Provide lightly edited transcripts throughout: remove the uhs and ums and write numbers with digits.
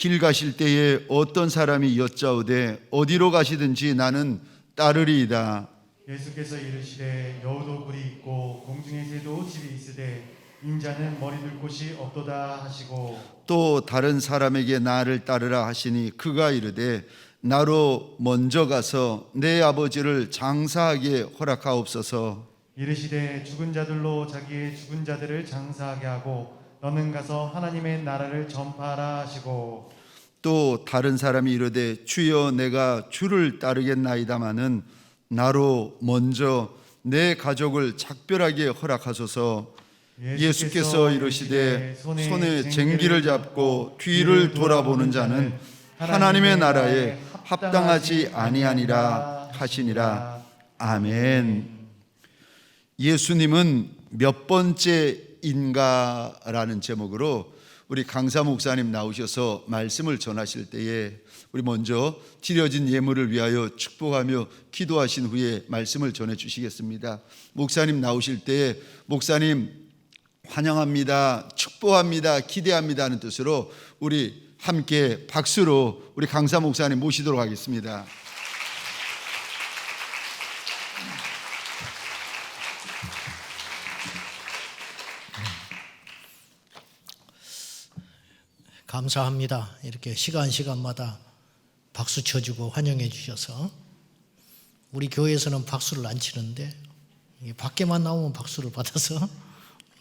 길 가실 때에 어떤 사람이 여짜오되 어디로 가시든지 나는 따르리이다. 예수께서 이르시되 여우도 굴이 있고 공중의 새도 집이 있으되 인자는 머리 둘 곳이 없도다 하시고 또 다른 사람에게 나를 따르라 하시니 그가 이르되 나로 먼저 가서 내 아버지를 장사하게 허락하옵소서. 이르시되 죽은 자들로 자기의 죽은 자들을 장사하게 하고 너는 가서 하나님의 나라를 전파하라 하시고 또 다른 사람이 이르되 주여 내가 주를 따르겠나이다마는 나로 먼저 내 가족을 작별하게 허락하소서. 예수께서 이르시되 손에 쟁기를 잡고 뒤를 돌아보는 자는 하나님의 나라에 합당하지 아니하니라 하시니라. 아멘. 예수님은 몇 번째인가라는 제목으로 우리 강사 목사님 나오셔서 말씀을 전하실 때에 우리 먼저 드려진 예물을 위하여 축복하며 기도하신 후에 말씀을 전해 주시겠습니다. 목사님 나오실 때에 목사님 환영합니다, 축복합니다, 기대합니다 하는 뜻으로 우리 함께 박수로 우리 강사 목사님 모시도록 하겠습니다. 감사합니다. 이렇게 시간마다 박수 쳐주고 환영해 주셔서. 우리 교회에서는 박수를 안 치는데 밖에만 나오면 박수를 받아서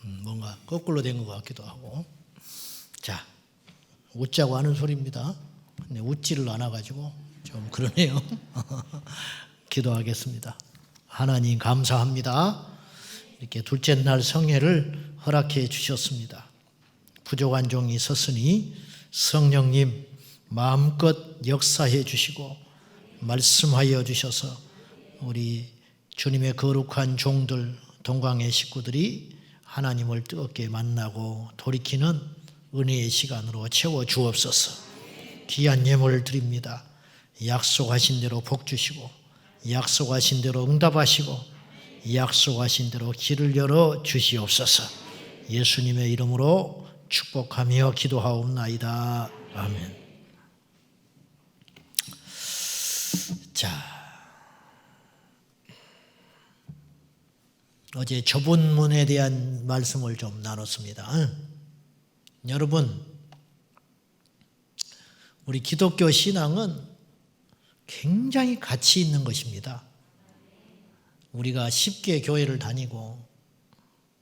뭔가 거꾸로 된 것 같기도 하고. 자, 웃자고 하는 소리입니다. 근데 웃지를 않아가지고 좀 그러네요. 기도하겠습니다. 하나님 감사합니다. 이렇게 둘째 날 성회를 허락해 주셨습니다. 부족한 종이 섰으니 성령님 마음껏 역사해 주시고 말씀하여 주셔서 우리 주님의 거룩한 종들, 동광의 식구들이 하나님을 뜨겁게 만나고 돌이키는 은혜의 시간으로 채워 주옵소서. 귀한 예물을 드립니다. 약속하신 대로 복 주시고 약속하신 대로 응답하시고 약속하신 대로 길을 열어 주시옵소서. 예수님의 이름으로 축복하며 기도하옵나이다. 아멘. 자, 어제 저분문에 대한 말씀을 좀 나눴습니다. 여러분, 우리 기독교 신앙은 굉장히 가치 있는 것입니다. 우리가 쉽게 교회를 다니고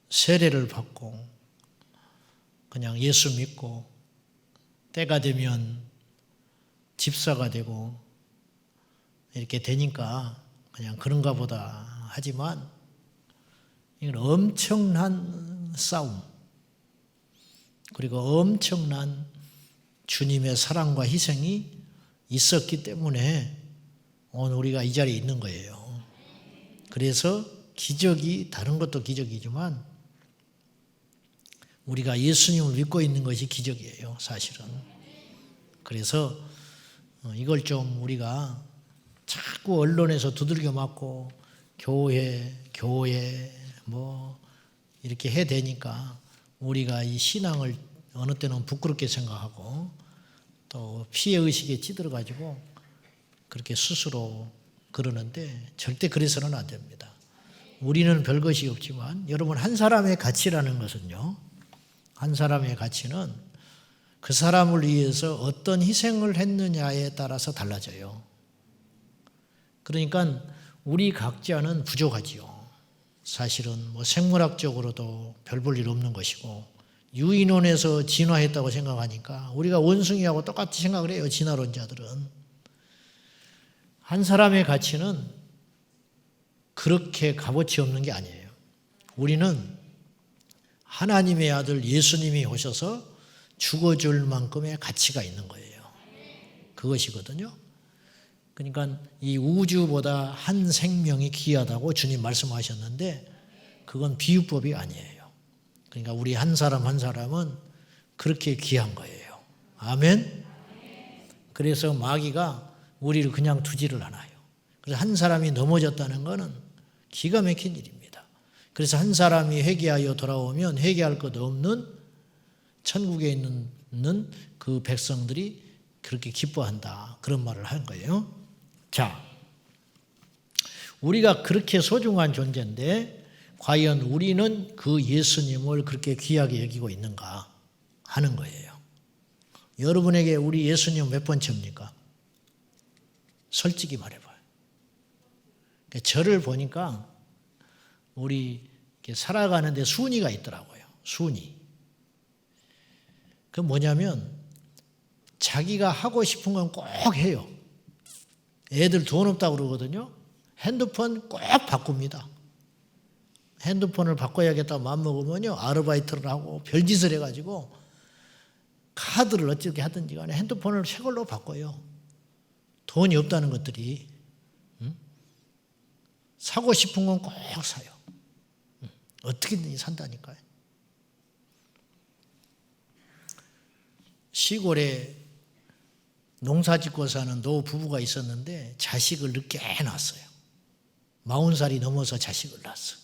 세례를 받고 그냥 예수 믿고 때가 되면 집사가 되고 이렇게 되니까 그냥 그런가 보다 하지만 이건 엄청난 싸움, 그리고 엄청난 주님의 사랑과 희생이 있었기 때문에 오늘 우리가 이 자리에 있는 거예요. 그래서 기적이, 다른 것도 기적이지만 우리가 예수님을 믿고 있는 것이 기적이에요, 사실은. 그래서 이걸 좀 우리가 자꾸 언론에서 두들겨 맞고 교회 뭐 이렇게 해대니까 우리가 이 신앙을 어느 때는 부끄럽게 생각하고 또 피해의식에 찌들어가지고 그렇게 스스로 그러는데 절대 그래서는 안 됩니다. 우리는 별것이 없지만 여러분, 한 사람의 가치라는 것은요, 한 사람의 가치는 그 사람을 위해서 어떤 희생을 했느냐에 따라서 달라져요. 그러니까 우리 각자는 부족하지요. 사실은 뭐 생물학적으로도 별 볼 일 없는 것이고 유인원에서 진화했다고 생각하니까 우리가 원숭이하고 똑같이 생각을 해요, 진화론자들은. 한 사람의 가치는 그렇게 값어치 없는 게 아니에요. 우리는 하나님의 아들 예수님이 오셔서 죽어줄 만큼의 가치가 있는 거예요. 그것이거든요. 그러니까 이 우주보다 한 생명이 귀하다고 주님 말씀하셨는데 그건 비유법이 아니에요. 그러니까 우리 한 사람 한 사람은 그렇게 귀한 거예요. 아멘. 그래서 마귀가 우리를 그냥 두지를 않아요. 그래서 한 사람이 넘어졌다는 것은 기가 막힌 일입니다. 그래서 한 사람이 회개하여 돌아오면 회개할 것 없는 천국에 있는 그 백성들이 그렇게 기뻐한다. 그런 말을 한 거예요. 자, 우리가 그렇게 소중한 존재인데 과연 우리는 그 예수님을 그렇게 귀하게 여기고 있는가 하는 거예요. 여러분에게 우리 예수님 몇 번째입니까? 솔직히 말해봐요. 저를 보니까 우리 살아가는데 순위가 있더라고요. 순위. 그 뭐냐면 자기가 하고 싶은 건 꼭 해요. 애들 돈 없다고 그러거든요. 핸드폰 꼭 바꿉니다. 핸드폰을 바꿔야겠다고 마음먹으면요. 아르바이트를 하고 별짓을 해가지고 카드를 어떻게 하든지 간에 핸드폰을 새 걸로 바꿔요. 돈이 없다는 것들이. 사고 싶은 건 꼭 사요. 어떻게든지 산다니까요. 시골에 농사 짓고 사는 노 부부가 있었는데 자식을 늦게 낳았어요. 40살이 넘어서 자식을 낳았어요.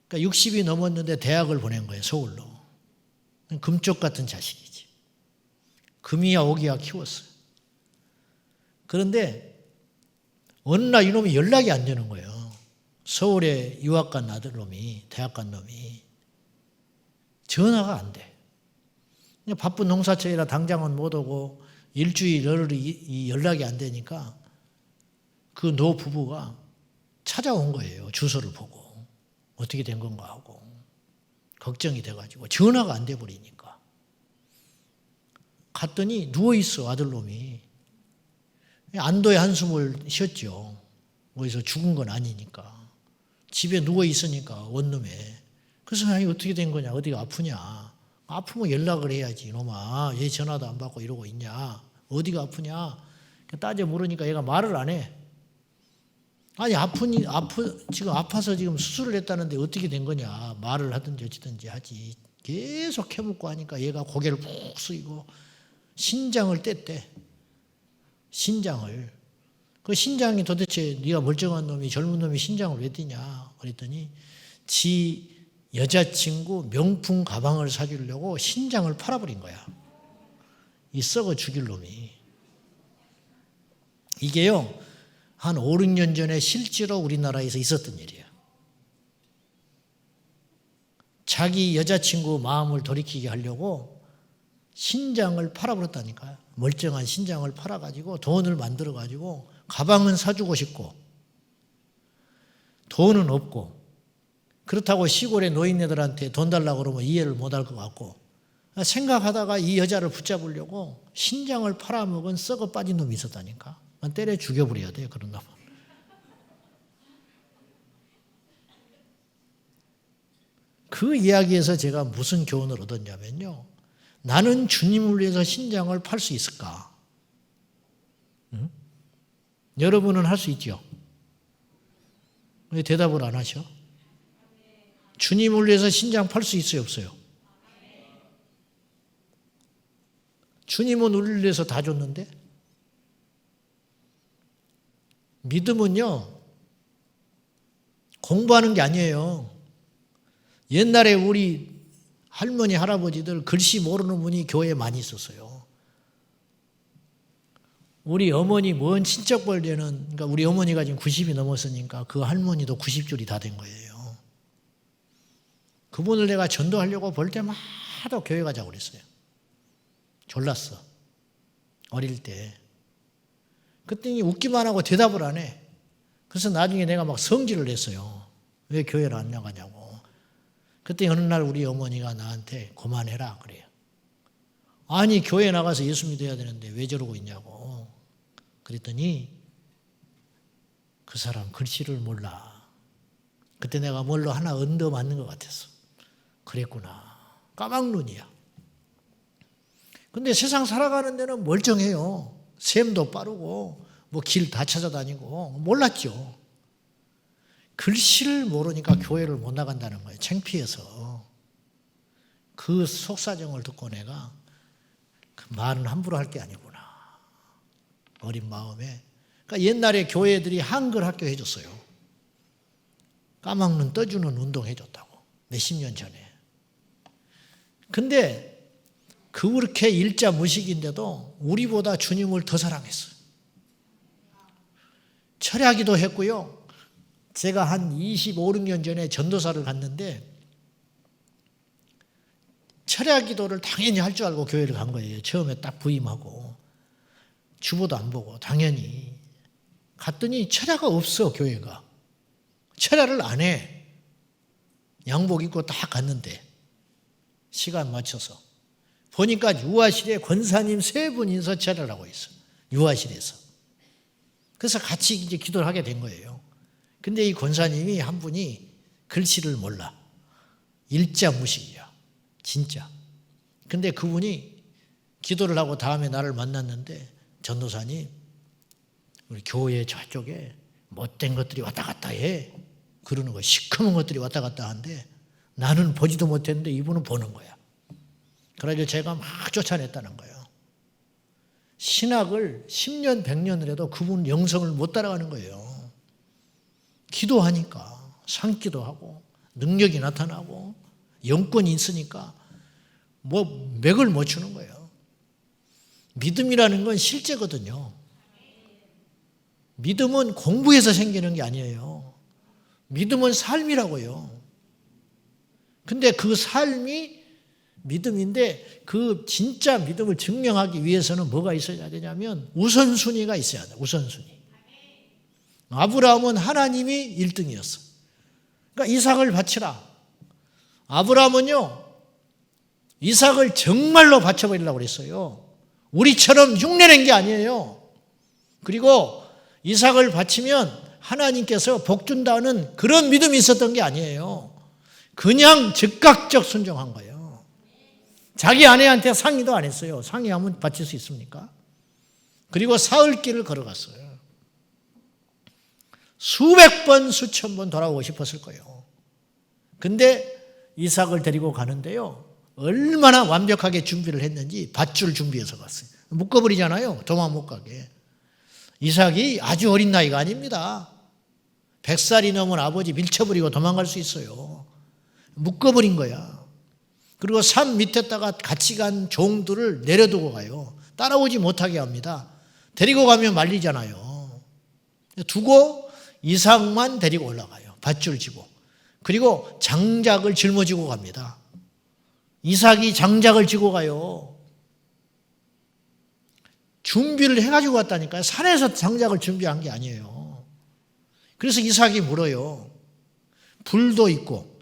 그러니까 60이 넘었는데 대학을 보낸 거예요. 서울로. 금쪽 같은 자식이지. 금이야 오기야 키웠어요. 그런데 어느 날 이놈이 연락이 안 되는 거예요. 서울에 유학 간 아들놈이, 대학 간 놈이 전화가 안 돼. 바쁜 농사철이라 당장은 못 오고 일주일 열흘이 연락이 안 되니까 그 노 부부가 찾아온 거예요. 주소를 보고 어떻게 된 건가 하고 걱정이 돼가지고 전화가 안 돼 버리니까 갔더니 누워있어. 아들놈이 안도의 한숨을 쉬었죠. 어디서 죽은 건 아니니까 집에 누워있으니까 원룸에. 그래서 아니 어떻게 된 거냐, 어디가 아프냐. 아프면 연락을 해야지 이놈아. 얘 전화도 안 받고 이러고 있냐, 어디가 아프냐 따져 물으니까 얘가 말을 안 해. 아니 지금 아파서 지금 수술을 했다는데 어떻게 된 거냐, 말을 하든지 어찌든지 하지. 계속 캐묻고 하니까 얘가 고개를 푹 숙이고 신장을 뗐대. 신장을. 그 신장이 도대체 네가 멀쩡한 놈이, 젊은 놈이 신장을 왜 떼냐 그랬더니 지 여자친구 명품 가방을 사주려고 신장을 팔아버린 거야. 이 썩어 죽일 놈이. 이게요 한 5, 6년 전에 실제로 우리나라에서 있었던 일이에요. 자기 여자친구 마음을 돌이키게 하려고 신장을 팔아버렸다니까요. 멀쩡한 신장을 팔아가지고 돈을 만들어가지고 가방은 사주고 싶고 돈은 없고, 그렇다고 시골의 노인네들한테 돈 달라고 그러면 이해를 못할 것 같고, 생각하다가 이 여자를 붙잡으려고 신장을 팔아먹은 썩어 빠진 놈이 있었다니까. 때려 죽여버려야 돼요, 그런 놈은. 그 이야기에서 제가 무슨 교훈을 얻었냐면요, 나는 주님을 위해서 신장을 팔 수 있을까? 응? 여러분은 할 수 있죠? 왜 대답을 안 하셔? 주님을 위해서 신장 팔 수 있어요, 없어요? 주님은 우리를 위해서 다 줬는데? 믿음은요, 공부하는 게 아니에요. 옛날에 우리 할머니, 할아버지들 글씨 모르는 분이 교회에 많이 있었어요. 우리 어머니 먼 친척벌 되는, 그러니까 우리 어머니가 지금 90이 넘었으니까 그 할머니도 90줄이 다 된 거예요. 그분을 내가 전도하려고 볼 때마다 교회 가자고 그랬어요. 졸랐어. 어릴 때. 그랬더니 웃기만 하고 대답을 안 해. 그래서 나중에 내가 막 성질을 냈어요. 왜 교회를 안 나가냐고. 그때 어느 날 우리 어머니가 나한테 그만해라 그래요. 아니 교회 나가서 예수 믿어야 되는데 왜 저러고 있냐고. 그랬더니 그 사람 글씨를 몰라. 그때 내가 뭘로 하나 얻어 맞는 것 같았어. 그랬구나. 까막눈이야. 근데 세상 살아가는 데는 멀쩡해요. 셈도 빠르고 뭐 길 다 찾아다니고 몰랐죠. 글씨를 모르니까 교회를 못 나간다는 거예요. 창피해서. 그 속사정을 듣고 내가 그 말은 함부로 할 게 아니구나. 어린 마음에. 그러니까 옛날에 교회들이 한글 학교 해줬어요. 까막눈 떠주는 운동 해줬다고. 몇십 년 전에. 근데 그렇게 일자 무식인데도 우리보다 주님을 더 사랑했어요. 철야기도 했고요. 제가 한 25, 6년 전에 전도사를 갔는데 철야기도를 당연히 할 줄 알고 교회를 간 거예요. 처음에 딱 부임하고 주보도 안 보고 당연히 갔더니 철야가 없어. 교회가 철야를 안 해. 양복 입고 딱 갔는데 시간 맞춰서 보니까 유아실에 권사님 3분이서 철야를 하고 있어. 유아실에서. 그래서 같이 이제 기도를 하게 된 거예요. 근데 이 권사님이 한 분이 글씨를 몰라. 일자 무식이야. 진짜. 근데 그분이 기도를 하고 다음에 나를 만났는데 전도사님, 우리 교회 저쪽에 못된 것들이 왔다 갔다 해. 그러는 거야. 시커먼 것들이 왔다 갔다 하는데 나는 보지도 못했는데 이분은 보는 거야. 그래서 제가 막 쫓아냈다는 거예요. 신학을 10년, 100년을 해도 그분 영성을 못 따라가는 거예요. 기도하니까 상기도 하고 능력이 나타나고 영권이 있으니까 뭐 맥을 못 추는 거예요. 믿음이라는 건 실제거든요. 믿음은 공부해서 생기는 게 아니에요. 믿음은 삶이라고요. 근데 그 삶이 믿음인데 그 진짜 믿음을 증명하기 위해서는 뭐가 있어야 되냐면 우선순위가 있어야 돼. 우선순위. 아브라함은 하나님이 1등이었어. 그러니까 이삭을 바치라. 아브라함은요, 이삭을 정말로 바쳐버리려고 그랬어요. 우리처럼 흉내낸 게 아니에요. 그리고 이삭을 바치면 하나님께서 복 준다는 그런 믿음이 있었던 게 아니에요. 그냥 즉각적 순종한 거예요. 자기 아내한테 상의도 안 했어요. 상의하면 바칠 수 있습니까? 그리고 사흘길을 걸어갔어요. 수백 번, 수천 번 돌아오고 싶었을 거예요. 근데 이삭을 데리고 가는데요. 얼마나 완벽하게 준비를 했는지 밧줄 준비해서 갔어요. 묶어버리잖아요. 도망 못 가게. 이삭이 아주 어린 나이가 아닙니다. 100살이 넘은 아버지 밀쳐버리고 도망갈 수 있어요. 묶어버린 거야. 그리고 산 밑에다가 같이 간 종들을 내려두고 가요. 따라오지 못하게 합니다. 데리고 가면 말리잖아요. 두고 이삭만 데리고 올라가요. 밧줄 지고. 그리고 장작을 짊어지고 갑니다. 이삭이 장작을 지고 가요. 준비를 해가지고 왔다니까요. 산에서 장작을 준비한 게 아니에요. 그래서 이삭이 물어요. 불도 있고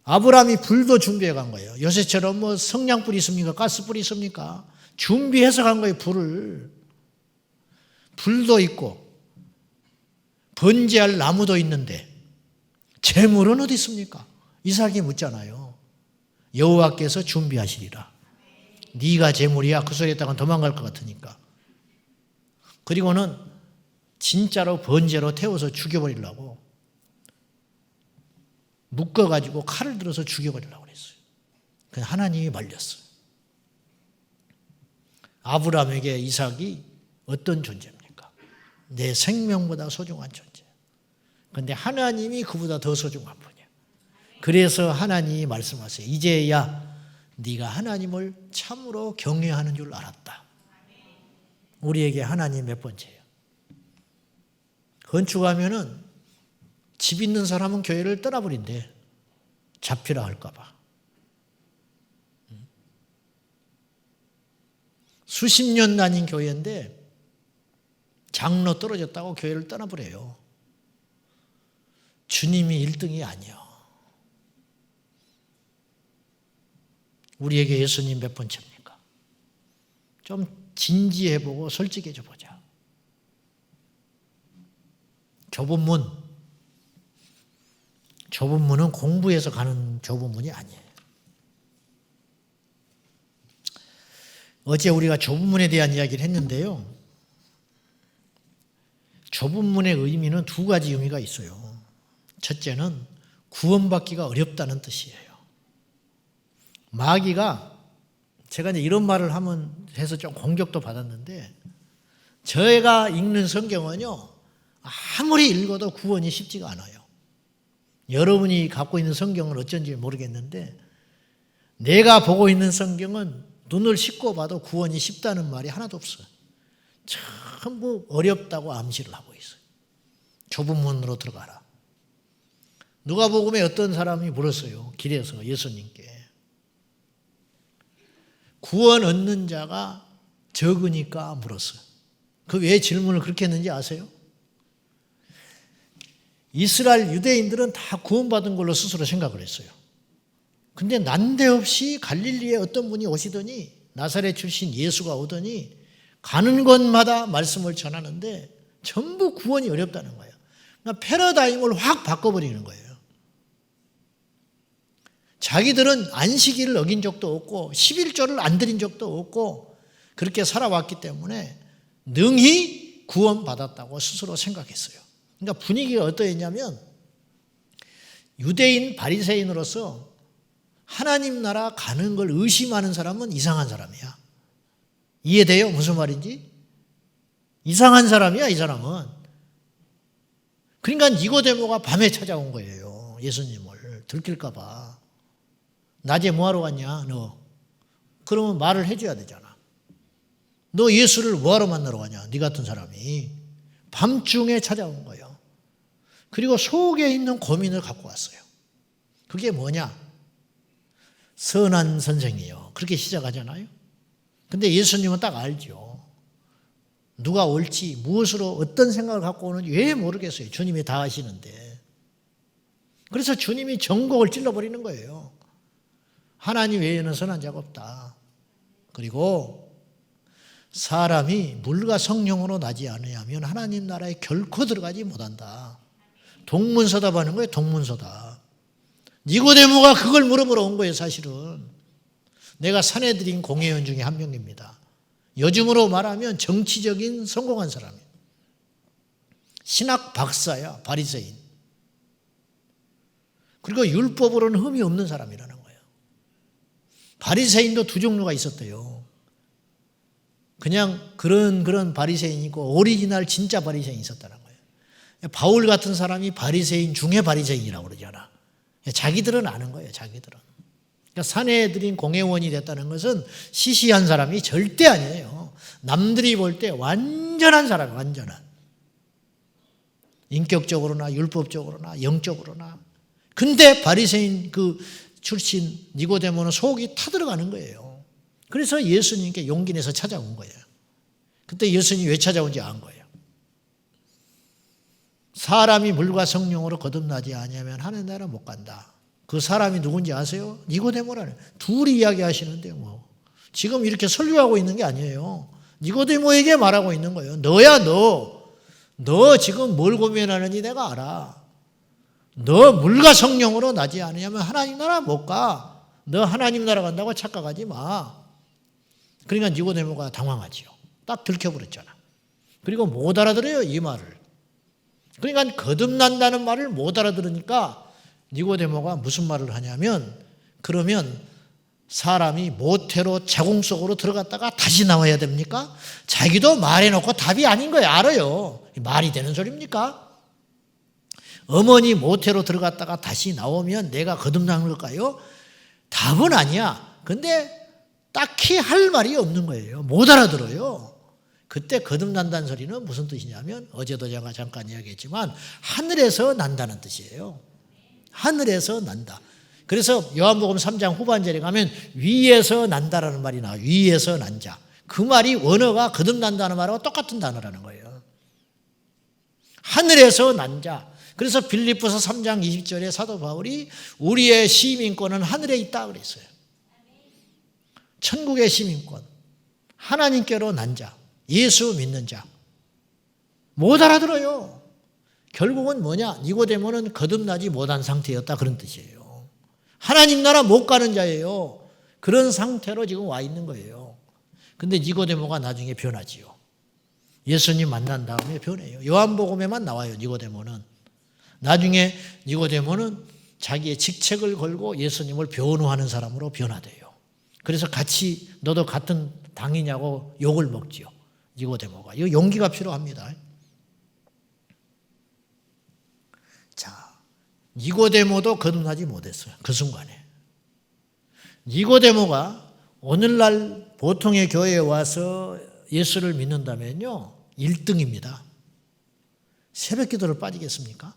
아브라함이 불도 준비해 간 거예요. 요새처럼 뭐 성냥불이 있습니까? 가스불이 있습니까? 준비해서 간 거예요. 불도 있고 번제할 나무도 있는데 재물은 어디 있습니까? 이삭이 묻잖아요. 여호와께서 준비하시리라. 네가 재물이야. 그 소리에다가 도망갈 것 같으니까. 그리고는 진짜로 번제로 태워서 죽여버리려고 묶어가지고 칼을 들어서 죽여버리려고 그랬어요. 그래서 하나님이 말렸어요. 아브라함에게 이삭이 어떤 존재입니까? 내 생명보다 소중한 존재. 그런데 하나님이 그보다 더 소중한 분이야. 그래서 하나님이 말씀하세요. 이제야 네가 하나님을 참으로 경외하는 줄 알았다. 우리에게 하나님 몇 번째예요? 건축하면은 집 있는 사람은 교회를 떠나버린대. 잡히라 할까 봐. 수십 년 다닌 교회인데 장로 떨어졌다고 교회를 떠나버려요. 주님이 1등이 아니요. 우리에게 예수님 몇 번째입니까? 좀 진지해보고 솔직해져 보자. 좁은 문은 공부해서 가는 좁은 문이 아니에요. 어제 우리가 좁은 문에 대한 이야기를 했는데요. 좁은 문의 의미는 2가지 의미가 있어요. 첫째는 구원받기가 어렵다는 뜻이에요. 마귀가 제가 이제 이런 말을 해서 좀 공격도 받았는데 제가 읽는 성경은요. 아무리 읽어도 구원이 쉽지가 않아요. 여러분이 갖고 있는 성경은 어쩐지 모르겠는데 내가 보고 있는 성경은 눈을 씻고 봐도 구원이 쉽다는 말이 하나도 없어요. 전부 어렵다고 암시를 하고 있어요. 좁은 문으로 들어가라. 누가복음에 어떤 사람이 물었어요. 길에서 예수님께. 구원 얻는 자가 적으니까 물었어요. 그 왜 질문을 그렇게 했는지 아세요? 이스라엘 유대인들은 다 구원받은 걸로 스스로 생각을 했어요. 근데 난데없이 갈릴리에 어떤 분이 오시더니 나사렛 출신 예수가 오더니 가는 곳마다 말씀을 전하는데 전부 구원이 어렵다는 거예요. 그러니까 패러다임을 확 바꿔버리는 거예요. 자기들은 안식일을 어긴 적도 없고 11조를 안 드린 적도 없고 그렇게 살아왔기 때문에 능히 구원받았다고 스스로 생각했어요. 그러니까 분위기가 어떠했냐면 유대인 바리새인으로서 하나님 나라 가는 걸 의심하는 사람은 이상한 사람이야. 이해돼요? 무슨 말인지? 이상한 사람이야, 이 사람은. 그러니까 니고데모가 밤에 찾아온 거예요. 예수님을 들킬까 봐. 낮에 뭐하러 왔냐 너? 그러면 말을 해줘야 되잖아. 너 예수를 뭐하러 만나러 가냐? 네 같은 사람이. 밤중에 찾아온 거예요. 그리고 속에 있는 고민을 갖고 왔어요. 그게 뭐냐? 선한 선생이요. 그렇게 시작하잖아요. 근데 예수님은 딱 알죠. 누가 올지 무엇으로 어떤 생각을 갖고 오는지 왜 모르겠어요. 주님이 다 아시는데. 그래서 주님이 전곡을 찔러버리는 거예요. 하나님 외에는 선한 자가 없다. 그리고 사람이 물과 성령으로 나지 않으면 하나님 나라에 결코 들어가지 못한다. 동문서답 하는 거예요. 동문서답. 니고데모가 그걸 물어보러 온 거예요. 사실은. 내가 사내들인 공회원 중에 한 명입니다. 요즘으로 말하면 정치적인 성공한 사람이에요. 신학 박사야. 바리새인. 그리고 율법으로는 흠이 없는 사람이라는 거예요. 바리새인도 두 종류가 있었대요. 그냥 그런 바리새인이 있고 오리지널 진짜 바리새인이 있었다는 거예요. 바울 같은 사람이 바리새인 중에 바리새인이라고 그러잖아. 자기들은 아는 거예요. 자기들은. 그러니까 사내들인 공회원이 됐다는 것은 시시한 사람이 절대 아니에요. 남들이 볼 때 완전한 사람이에요. 완전한. 인격적으로나 율법적으로나 영적으로나. 근데 바리새인 그 출신 니고데모는 속이 타들어가는 거예요. 그래서 예수님께 용기 내서 찾아온 거예요. 그때 예수님이 왜 찾아온지 안 거예요. 사람이 물과 성령으로 거듭나지 아니하면 하나님 나라 못 간다. 그 사람이 누군지 아세요? 니고데모라는. 둘이 이야기하시는데 뭐 지금 이렇게 설교하고 있는 게 아니에요. 니고데모에게 말하고 있는 거예요. 너야 너. 너 지금 뭘 고민하는지 내가 알아. 너 물과 성령으로 나지 않으면 하나님 나라 못 가. 너 하나님 나라 간다고 착각하지 마. 그러니까 니고데모가 당황하지요. 딱 들켜버렸잖아. 그리고 못 알아들어요, 이 말을. 그러니까 거듭난다는 말을 못 알아들으니까 니고데모가 무슨 말을 하냐면 그러면 사람이 모태로 자궁 속으로 들어갔다가 다시 나와야 됩니까? 자기도 말해놓고 답이 아닌 거예요. 알아요. 말이 되는 소리입니까? 어머니 모태로 들어갔다가 다시 나오면 내가 거듭나는 걸까요? 답은 아니야. 근데 딱히 할 말이 없는 거예요. 못 알아들어요. 그때 거듭난다는 소리는 무슨 뜻이냐면 어제도 제가 잠깐 이야기했지만 하늘에서 난다는 뜻이에요. 하늘에서 난다. 그래서 요한복음 3장 후반절에 가면 위에서 난다라는 말이 나와요. 위에서 난 자. 그 말이 원어가 거듭난다는 말하고 똑같은 단어라는 거예요. 하늘에서 난 자. 그래서 빌립보서 3장 20절에 사도 바울이 우리의 시민권은 하늘에 있다 그랬어요. 천국의 시민권. 하나님께로 난 자. 예수 믿는 자. 못 알아들어요. 결국은 뭐냐? 니고데모는 거듭나지 못한 상태였다 그런 뜻이에요. 하나님 나라 못 가는 자예요. 그런 상태로 지금 와 있는 거예요. 근데 니고데모가 나중에 변하지요. 예수님 만난 다음에 변해요. 요한복음에만 나와요. 니고데모는. 나중에 니고데모는 자기의 직책을 걸고 예수님을 변호하는 사람으로 변화돼요. 그래서 같이 너도 같은 당이냐고 욕을 먹지요. 니고데모가. 이거 용기가 필요합니다. 자, 니고데모도 거듭나지 못했어요. 그 순간에. 니고데모가 오늘날 보통의 교회에 와서 예수를 믿는다면요 1등입니다. 새벽 기도를 빠지겠습니까?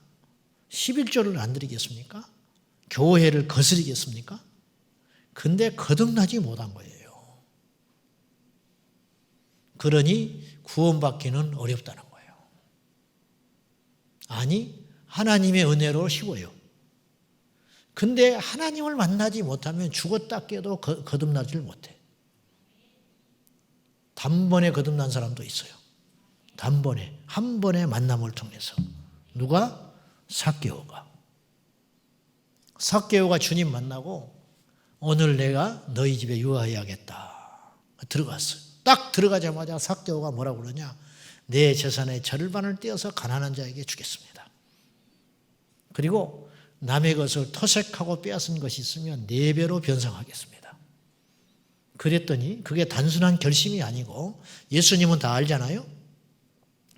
11조를 안 드리겠습니까? 교회를 거스리겠습니까? 근데 거듭나지 못한 거예요. 그러니 구원받기는 어렵다는 거예요. 아니, 하나님의 은혜로 쉬워요. 근데 하나님을 만나지 못하면 죽었다 깨도 거듭나질 못해. 단번에 거듭난 사람도 있어요. 단번에, 한 번의 만남을 통해서. 누가? 삭개오가. 삭개오가 주님 만나고 오늘 내가 너희 집에 유하여야겠다. 들어갔어요. 딱 들어가자마자 삭개오가 뭐라고 그러냐? 내 재산의 절반을 떼어서 가난한 자에게 주겠습니다. 그리고 남의 것을 토색하고 빼앗은 것이 있으면 4배로 변상하겠습니다. 그랬더니 그게 단순한 결심이 아니고 예수님은 다 알잖아요.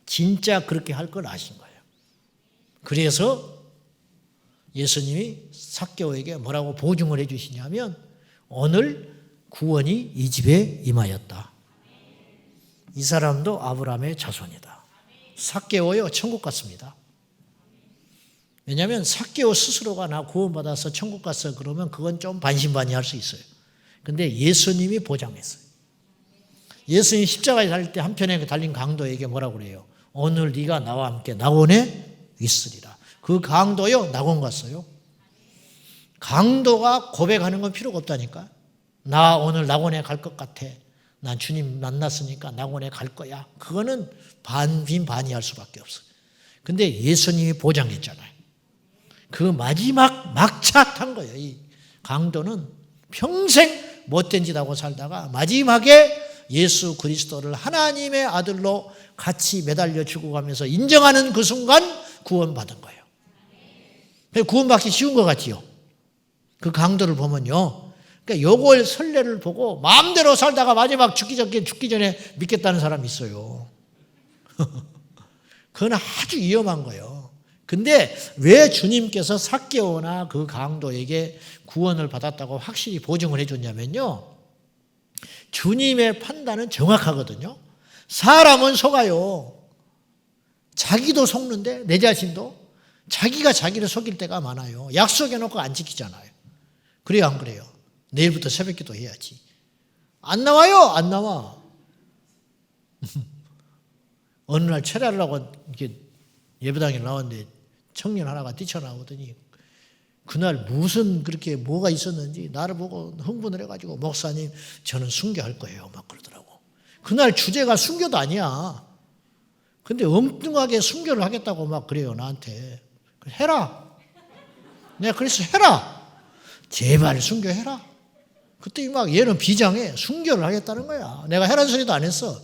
진짜 그렇게 할 걸 아신 거예요. 그래서 예수님이 삭개오에게 뭐라고 보증을 해 주시냐면 오늘 구원이 이 집에 임하였다. 이 사람도 아브라함의 자손이다. 삭개오요 천국 갔습니다. 왜냐하면 삭개오 스스로가 나 구원받아서 천국 갔어 그러면 그건 좀 반신반의할 수 있어요. 근데 예수님이 보장했어요. 예수님이 십자가에 달릴 때 한편에 달린 강도에게 뭐라고 그래요? 오늘 네가 나와 함께 낙원에 있으리라. 그 강도요 낙원 갔어요. 강도가 고백하는 건 필요가 없다니까. 나 오늘 낙원에 갈 것 같아. 난 주님 만났으니까 낙원에 갈 거야. 그거는 반신반의할 수밖에 없어요. 근데 예수님이 보장했잖아요. 그 마지막 막차 탄 거예요. 이 강도는 평생 못된 짓 하고 살다가 마지막에 예수 그리스도를 하나님의 아들로 같이 매달려 죽어가면서 인정하는 그 순간 구원받은 거예요. 구원받기 쉬운 것 같지요. 그 강도를 보면요. 그러니까 요걸 설례를 보고 마음대로 살다가 마지막 죽기 전에 믿겠다는 사람이 있어요. 그건 아주 위험한 거예요. 근데 왜 주님께서 삭개오나 그 강도에게 구원을 받았다고 확실히 보증을 해줬냐면요. 주님의 판단은 정확하거든요. 사람은 속아요. 자기도 속는데 내 자신도 자기가 자기를 속일 때가 많아요. 약속해놓고 안 지키잖아요. 그래요 안 그래요? 내일부터 새벽기도 해야지. 안 나와요. 안 나와. 어느 날 철야하려고 이렇게 예배당에 나왔는데 청년 하나가 뛰쳐나오더니 그날 무슨 그렇게 뭐가 있었는지 나를 보고 흥분을 해가지고 목사님 저는 순교할 거예요 막 그러더라고. 그날 주제가 순교도 아니야. 근데 엉뚱하게 순교를 하겠다고 막 그래요 나한테. 해라. 내가 그래서 해라. 제발 순교해라. 그때 막 얘는 비장해. 순교를 하겠다는 거야. 내가 해라는 소리도 안 했어.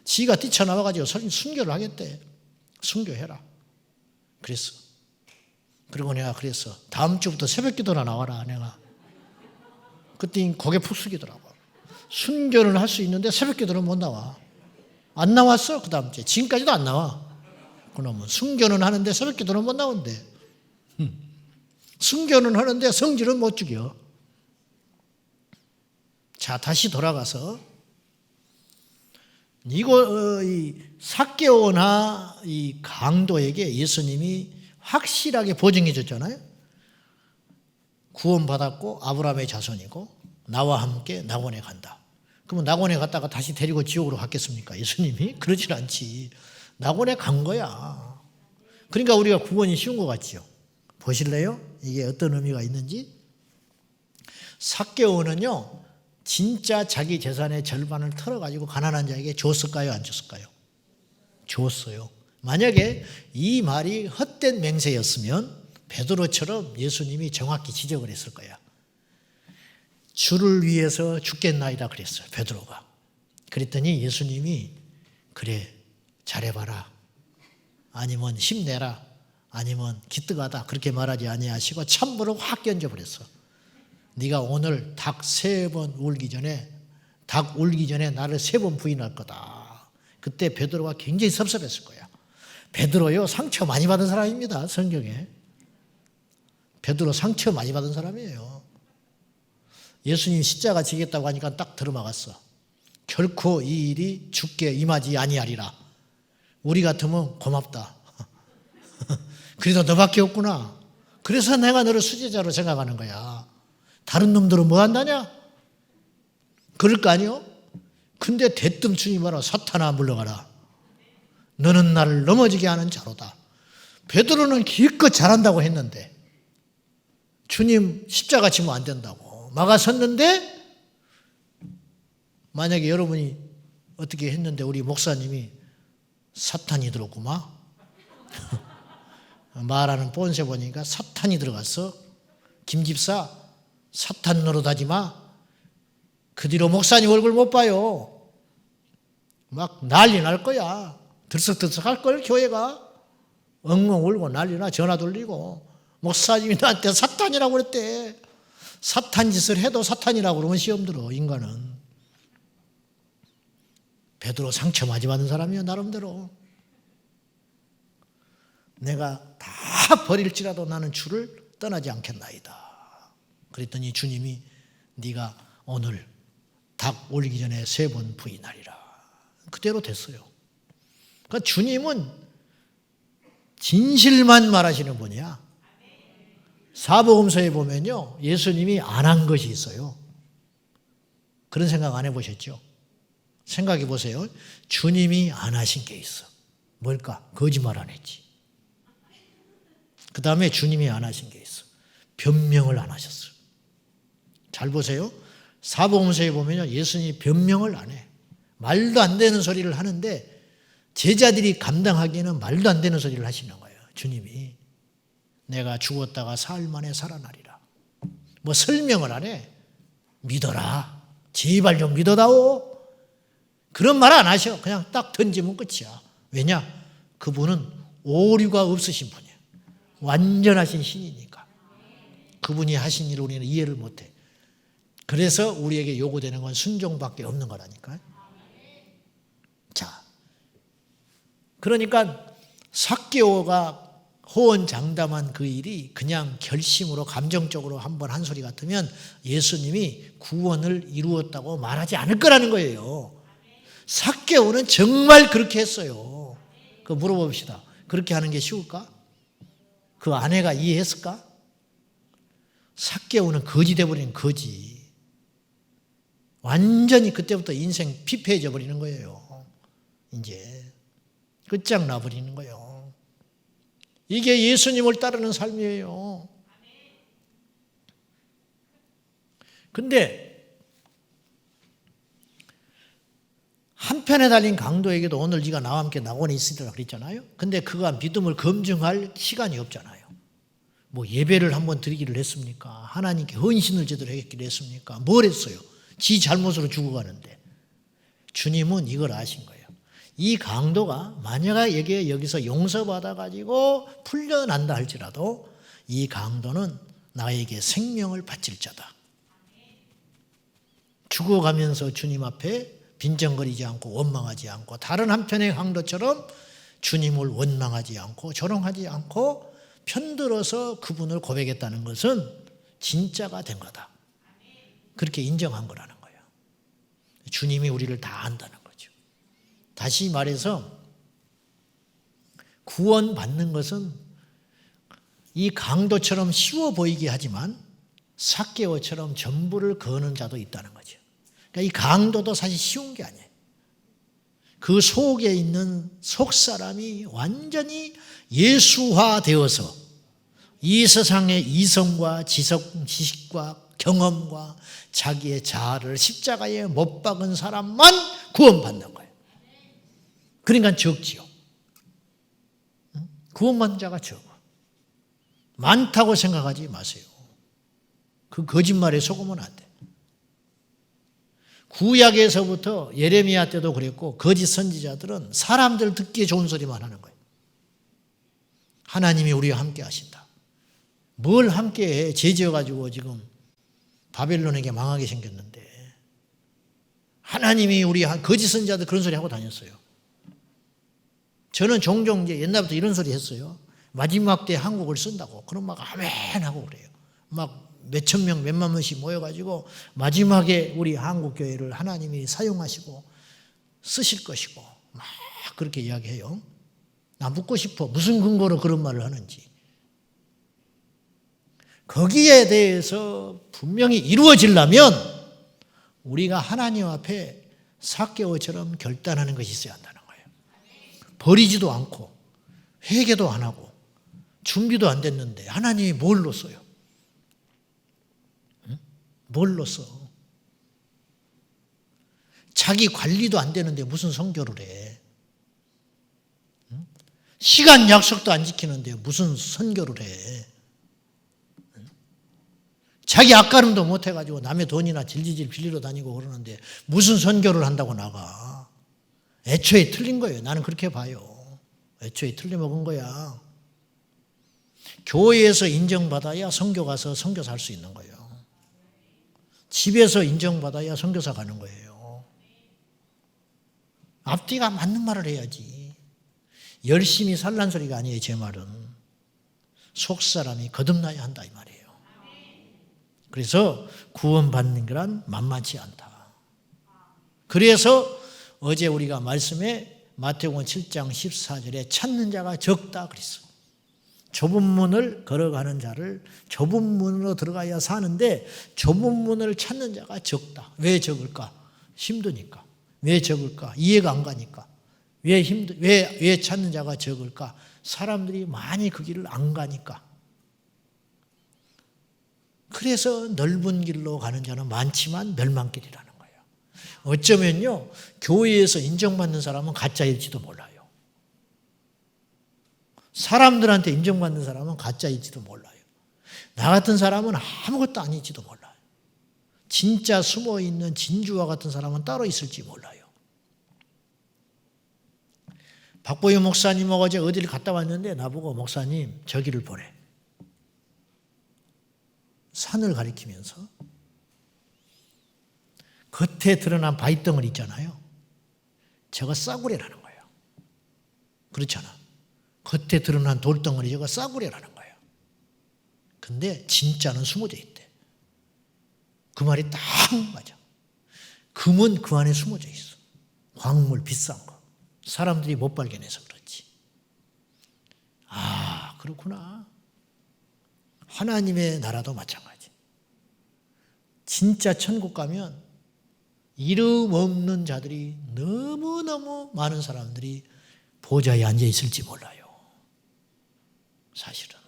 지가 뛰쳐나와가지고 순교를 하겠대. 순교해라. 그랬어. 그리고 내가 그랬어. 다음 주부터 새벽 기도나 나와라 내가. 그때 고개 푹 숙이더라고. 순교를 할 수 있는데 새벽 기도는 못 나와. 안 나왔어 그 다음 주에. 지금까지도 안 나와. 그러면 순교는 하는데 새벽 기도는 못 나온대. 순교는 하는데 성질은 못 죽여. 자 다시 돌아가서 이 삭개오나 이 강도에게 예수님이 확실하게 보증해 줬잖아요. 구원받았고 아브라함의 자손이고 나와 함께 낙원에 간다. 그러면 낙원에 갔다가 다시 데리고 지옥으로 갔겠습니까? 예수님이? 그러질 않지. 낙원에 간 거야. 그러니까 우리가 구원이 쉬운 것 같지요. 보실래요? 이게 어떤 의미가 있는지. 삭개오는요. 진짜 자기 재산의 절반을 털어가지고 가난한 자에게 줬을까요? 안 줬을까요? 줬어요. 만약에 이 말이 헛된 맹세였으면 베드로처럼 예수님이 정확히 지적을 했을 거야. 주를 위해서 죽겠나이다 그랬어요. 베드로가. 그랬더니 예수님이 그래 잘해봐라. 아니면 힘내라. 아니면 기특하다. 그렇게 말하지 아니하시고 참으로 확 견져버렸어. 네가 오늘 닭 3번 울기 전에 나를 3번 부인할 거다. 그때 베드로가 굉장히 섭섭했을 거야. 베드로요 상처 많이 받은 사람입니다. 성경에. 베드로 상처 많이 받은 사람이에요. 예수님 십자가 지겠다고 하니까 딱 들어막았어. 결코 이 일이 죽게 임하지 아니하리라. 우리 같으면 고맙다. 그래도 너밖에 없구나. 그래서 내가 너를 수제자로 생각하는 거야. 다른 놈들은 뭐 한다냐? 그럴 거 아니요? 근데 대뜸 주님 말아, 사탄아 물러가라. 너는 나를 넘어지게 하는 자로다. 베드로는 기껏 잘한다고 했는데 주님 십자가 지면 안 된다고 막아섰는데, 만약에 여러분이 어떻게 했는데 우리 목사님이 사탄이 들었구만. 말하는 본세 보니까 사탄이 들어갔어. 김 집사, 사탄 노릇하지 마. 그 뒤로 목사님 얼굴 못 봐요. 막 난리 날 거야. 들썩들썩 할 걸, 교회가. 엉엉 울고 난리나. 전화 돌리고 목사님이 나한테 사탄이라고 그랬대. 사탄 짓을 해도 사탄이라고 그러면 시험 들어, 인간은. 베드로 상처 많이 받은 사람이야, 나름대로. 내가 다 버릴지라도 나는 주를 떠나지 않겠나이다. 그랬더니 주님이 네가 오늘 닭 올리기 전에 3번 부인하리라. 그대로 됐어요. 그러니까 주님은 진실만 말하시는 분이야. 사복음서에 보면요, 예수님이 안 한 것이 있어요. 그런 생각 안 해보셨죠? 생각해 보세요. 주님이 안 하신 게 있어. 뭘까? 거짓말 안 했지. 그 다음에 주님이 안 하신 게 있어. 변명을 안 하셨어요. 잘 보세요. 사복음서에 보면요, 예수님이 변명을 안 해. 말도 안 되는 소리를 하는데 제자들이 감당하기에는 말도 안 되는 소리를 하시는 거예요. 주님이 내가 죽었다가 사흘 만에 살아나리라. 뭐 설명을 안 해. 믿어라. 제발 좀 믿어다오. 그런 말 안 하셔. 그냥 딱 던지면 끝이야. 왜냐? 그분은 오류가 없으신 분이에요. 완전하신 신이니까. 그분이 하신 일을 우리는 이해를 못해. 그래서 우리에게 요구되는 건 순종밖에 없는 거라니까. 자, 그러니까 삭개오가 호언장담한 그 일이 그냥 결심으로 감정적으로 한번 한 소리 같으면 예수님이 구원을 이루었다고 말하지 않을 거라는 거예요. 삭개오는 정말 그렇게 했어요. 그거 물어봅시다. 그렇게 하는 게 쉬울까? 그 아내가 이해했을까? 삭개오는 거지 돼버린 거지. 완전히 그때부터 인생 피폐해져 버리는 거예요. 이제 끝장나버리는 거예요. 이게 예수님을 따르는 삶이에요. 근데 한편에 달린 강도에게도 오늘 네가 나와 함께 낙원에 있으리라 그랬잖아요. 근데 그가 믿음을 검증할 시간이 없잖아요. 뭐 예배를 한번 드리기를 했습니까? 하나님께 헌신을 제대로 했기를 했습니까? 뭘 했어요? 지 잘못으로 죽어가는데. 주님은 이걸 아신 거예요. 이 강도가 만약에 여기서 용서받아가지고 풀려난다 할지라도 이 강도는 나에게 생명을 바칠 자다. 죽어가면서 주님 앞에 빈정거리지 않고 원망하지 않고 다른 한편의 강도처럼 주님을 원망하지 않고 조롱하지 않고 편들어서 그분을 고백했다는 것은 진짜가 된 거다. 그렇게 인정한 거라는 거예요. 주님이 우리를 다 안다는 거죠. 다시 말해서 구원받는 것은 이 강도처럼 쉬워 보이게 하지만 삭개오처럼 전부를 거는 자도 있다는 거죠. 그러니까 이 강도도 사실 쉬운 게 아니에요. 그 속에 있는 속사람이 완전히 예수화되어서 이 세상의 이성과 지식과 경험과 자기의 자아를 십자가에 못 박은 사람만 구원받는 거예요. 그러니까 적지요. 구원받는 자가 적어. 많다고 생각하지 마세요. 그 거짓말에 속으면 안 돼. 구약에서부터 예레미야 때도 그랬고 거짓 선지자들은 사람들 듣기에 좋은 소리만 하는 거예요. 하나님이 우리와 함께 하신다. 뭘 함께 해? 죄 지어가지고 지금 바벨론에게 망하게 생겼는데 하나님이 우리 거짓 선지자들 그런 소리 하고 다녔어요. 저는 종종 이제 옛날부터 이런 소리 했어요. 마지막 때 한국을 쓴다고. 그럼 막 아멘 하고 그래요. 막 몇천 명, 몇만 명씩 모여가지고 마지막에 우리 한국교회를 하나님이 사용하시고 쓰실 것이고 막 그렇게 이야기해요. 나 묻고 싶어. 무슨 근거로 그런 말을 하는지. 거기에 대해서 분명히 이루어지려면 우리가 하나님 앞에 삭개오처럼 결단하는 것이 있어야 한다는 거예요. 버리지도 않고 회개도 안 하고 준비도 안 됐는데 하나님이 뭘로 써요? 뭘로 써? 자기 관리도 안 되는데 무슨 선교를 해? 시간 약속도 안 지키는데 무슨 선교를 해? 자기 앞가림도 못 해가지고 남의 돈이나 질질질 빌리러 다니고 그러는데 무슨 선교를 한다고 나가? 애초에 틀린 거예요. 나는 그렇게 봐요. 애초에 틀려먹은 거야. 교회에서 인정받아야 선교 가서 선교사 할 수 있는 거예요. 집에서 인정받아야 선교사 가는 거예요. 앞뒤가 맞는 말을 해야지. 열심히 살란 소리가 아니에요. 제 말은. 속사람이 거듭나야 한다 이 말이에요. 그래서 구원받는 거란 만만치 않다. 그래서 어제 우리가 말씀에 마태복음 7장 14절에 찾는 자가 적다 그랬어. 좁은 문을 걸어가는 자를 좁은 문으로 들어가야 사는데 좁은 문을 찾는 자가 적다. 왜 적을까? 힘드니까. 왜 적을까? 이해가 안 가니까. 왜 찾는 자가 적을까? 사람들이 많이 그 길을 안 가니까. 그래서 넓은 길로 가는 자는 많지만 멸망길이라는 거예요. 어쩌면요, 교회에서 인정받는 사람은 가짜일지도 몰라요. 사람들한테 인정받는 사람은 가짜일지도 몰라요. 나 같은 사람은 아무것도 아닐지도 몰라요. 진짜 숨어있는 진주와 같은 사람은 따로 있을지 몰라요. 박보유 목사님 어제 어디를 갔다 왔는데 나보고 목사님 저기를 보래. 산을 가리키면서 겉에 드러난 바위덩어리 있잖아요. 저거 싸구려라는 거예요. 그렇잖아. 겉에 드러난 돌덩어리 저거 싸구려라는 거예요. 근데 진짜는 숨어져 있대. 그 말이 딱 맞아. 금은 그 안에 숨어져 있어. 광물 비싼 거. 사람들이 못 발견해서 그렇지. 아, 그렇구나. 하나님의 나라도 마찬가지. 진짜 천국 가면 이름 없는 자들이 너무너무 많은 사람들이 보좌에 앉아 있을지 몰라요. 사실은.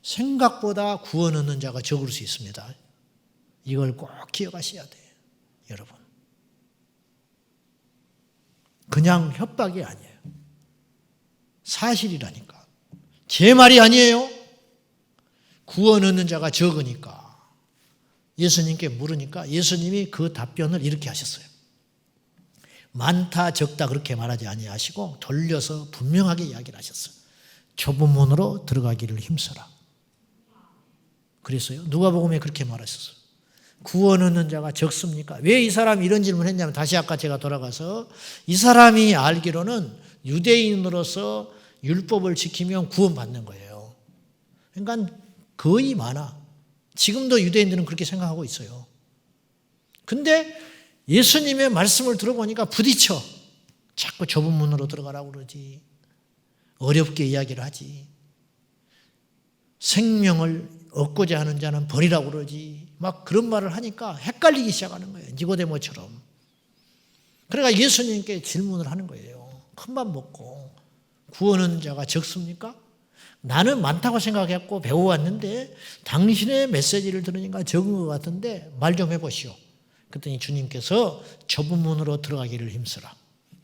생각보다 구원 얻는 자가 적을 수 있습니다. 이걸 꼭 기억하셔야 돼요. 여러분. 그냥 협박이 아니에요. 사실이라니까. 제 말이 아니에요. 구원 얻는 자가 적으니까. 예수님께 물으니까 예수님이 그 답변을 이렇게 하셨어요. 많다 적다 그렇게 말하지 아니하시고 돌려서 분명하게 이야기를 하셨어요. 좁은 문으로 들어가기를 힘써라. 그랬어요. 누가복음에 그렇게 말하셨어요. 구원 얻는 자가 적습니까? 왜 이 사람이 이런 질문을 했냐면 다시 아까 제가 돌아가서 이 사람이 알기로는 유대인으로서 율법을 지키면 구원받는 거예요. 그러니까 거의 많아. 지금도 유대인들은 그렇게 생각하고 있어요. 근데 예수님의 말씀을 들어보니까 부딪혀. 자꾸 좁은 문으로 들어가라고 그러지. 어렵게 이야기를 하지. 생명을 얻고자 하는 자는 버리라고 그러지. 막 그런 말을 하니까 헷갈리기 시작하는 거예요. 니고데모처럼. 그러니까 예수님께 질문을 하는 거예요. 큰밥 먹고 구원하는 자가 적습니까? 나는 많다고 생각했고 배워왔는데 당신의 메시지를 들으니까 적은 것 같은데 말 좀 해보시오. 그랬더니 주님께서 좁은 문으로 들어가기를 힘쓰라.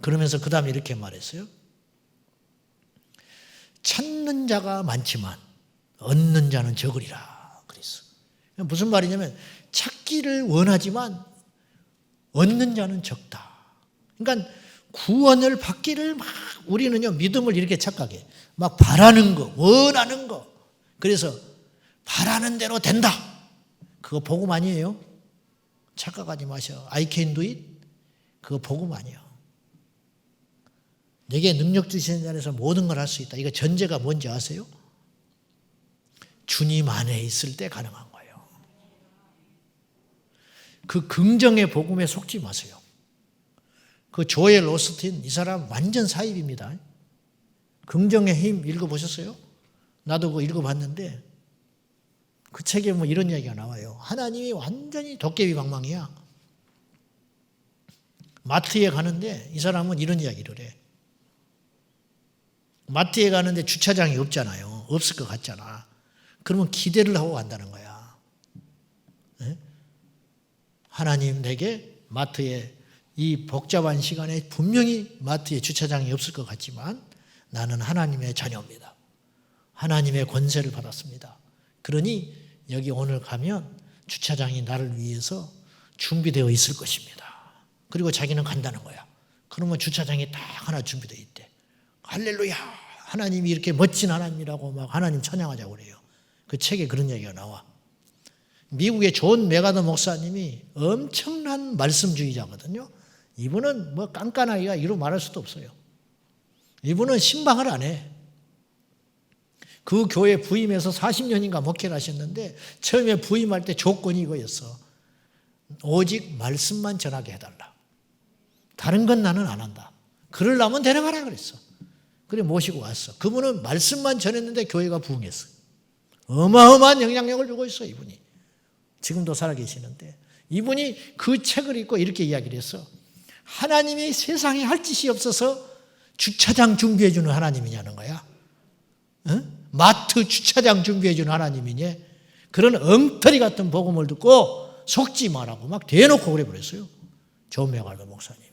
그러면서 그 다음에 이렇게 말했어요. 찾는 자가 많지만 얻는 자는 적으리라. 그랬어. 무슨 말이냐면 찾기를 원하지만 얻는 자는 적다. 그러니까 구원을 받기를 막 우리는요 믿음을 이렇게 착각해. 막 바라는 거, 원하는 거. 그래서 바라는 대로 된다. 그거 복음 아니에요? 착각하지 마셔. I can do it. 그거 복음 아니에요. 내게 능력 주시는 자에서 모든 걸 할 수 있다. 이거 전제가 뭔지 아세요? 주님 안에 있을 때 가능한 거예요. 그 긍정의 복음에 속지 마세요. 그 조엘 오스틴 이 사람 완전 사입입니다. 긍정의 힘 읽어보셨어요? 나도 그거 읽어봤는데 그 책에 뭐 이런 이야기가 나와요. 하나님이 완전히 도깨비 방망이야. 마트에 가는데 이 사람은 이런 이야기를 해. 마트에 가는데 주차장이 없잖아요. 없을 것 같잖아. 그러면 기대를 하고 간다는 거야. 네? 하나님 내게 마트에 이 복잡한 시간에 분명히 마트에 주차장이 없을 것 같지만 나는 하나님의 자녀입니다. 하나님의 권세를 받았습니다. 그러니 여기 오늘 가면 주차장이 나를 위해서 준비되어 있을 것입니다. 그리고 자기는 간다는 거야. 그러면 주차장이 딱 하나 준비되어 있대. 할렐루야! 하나님이 이렇게 멋진 하나님이라고 막 하나님 찬양하자고 그래요. 그 책에 그런 얘기가 나와. 미국의 존 메가더 목사님이 엄청난 말씀주의자거든요. 이분은 뭐 깐깐하기가 이루 말할 수도 없어요. 이분은 신방을 안 해. 그 교회 부임해서 40년인가 목회를 하셨는데 처음에 부임할 때 조건이 이거였어. 오직 말씀만 전하게 해달라. 다른 건 나는 안 한다. 그러려면 데려가라 그랬어. 그래 모시고 왔어. 그분은 말씀만 전했는데 교회가 부흥했어. 어마어마한 영향력을 주고 있어 이분이. 지금도 살아계시는데 이분이 그 책을 읽고 이렇게 이야기를 했어. 하나님이 세상에 할 짓이 없어서 주차장 준비해 주는 하나님이냐는 거야. 응? 마트 주차장 준비해 주는 하나님이니 그런 엉터리 같은 복음을 듣고 속지 마라고 막 대놓고 그래 버렸어요. 존 메가더 목사님이.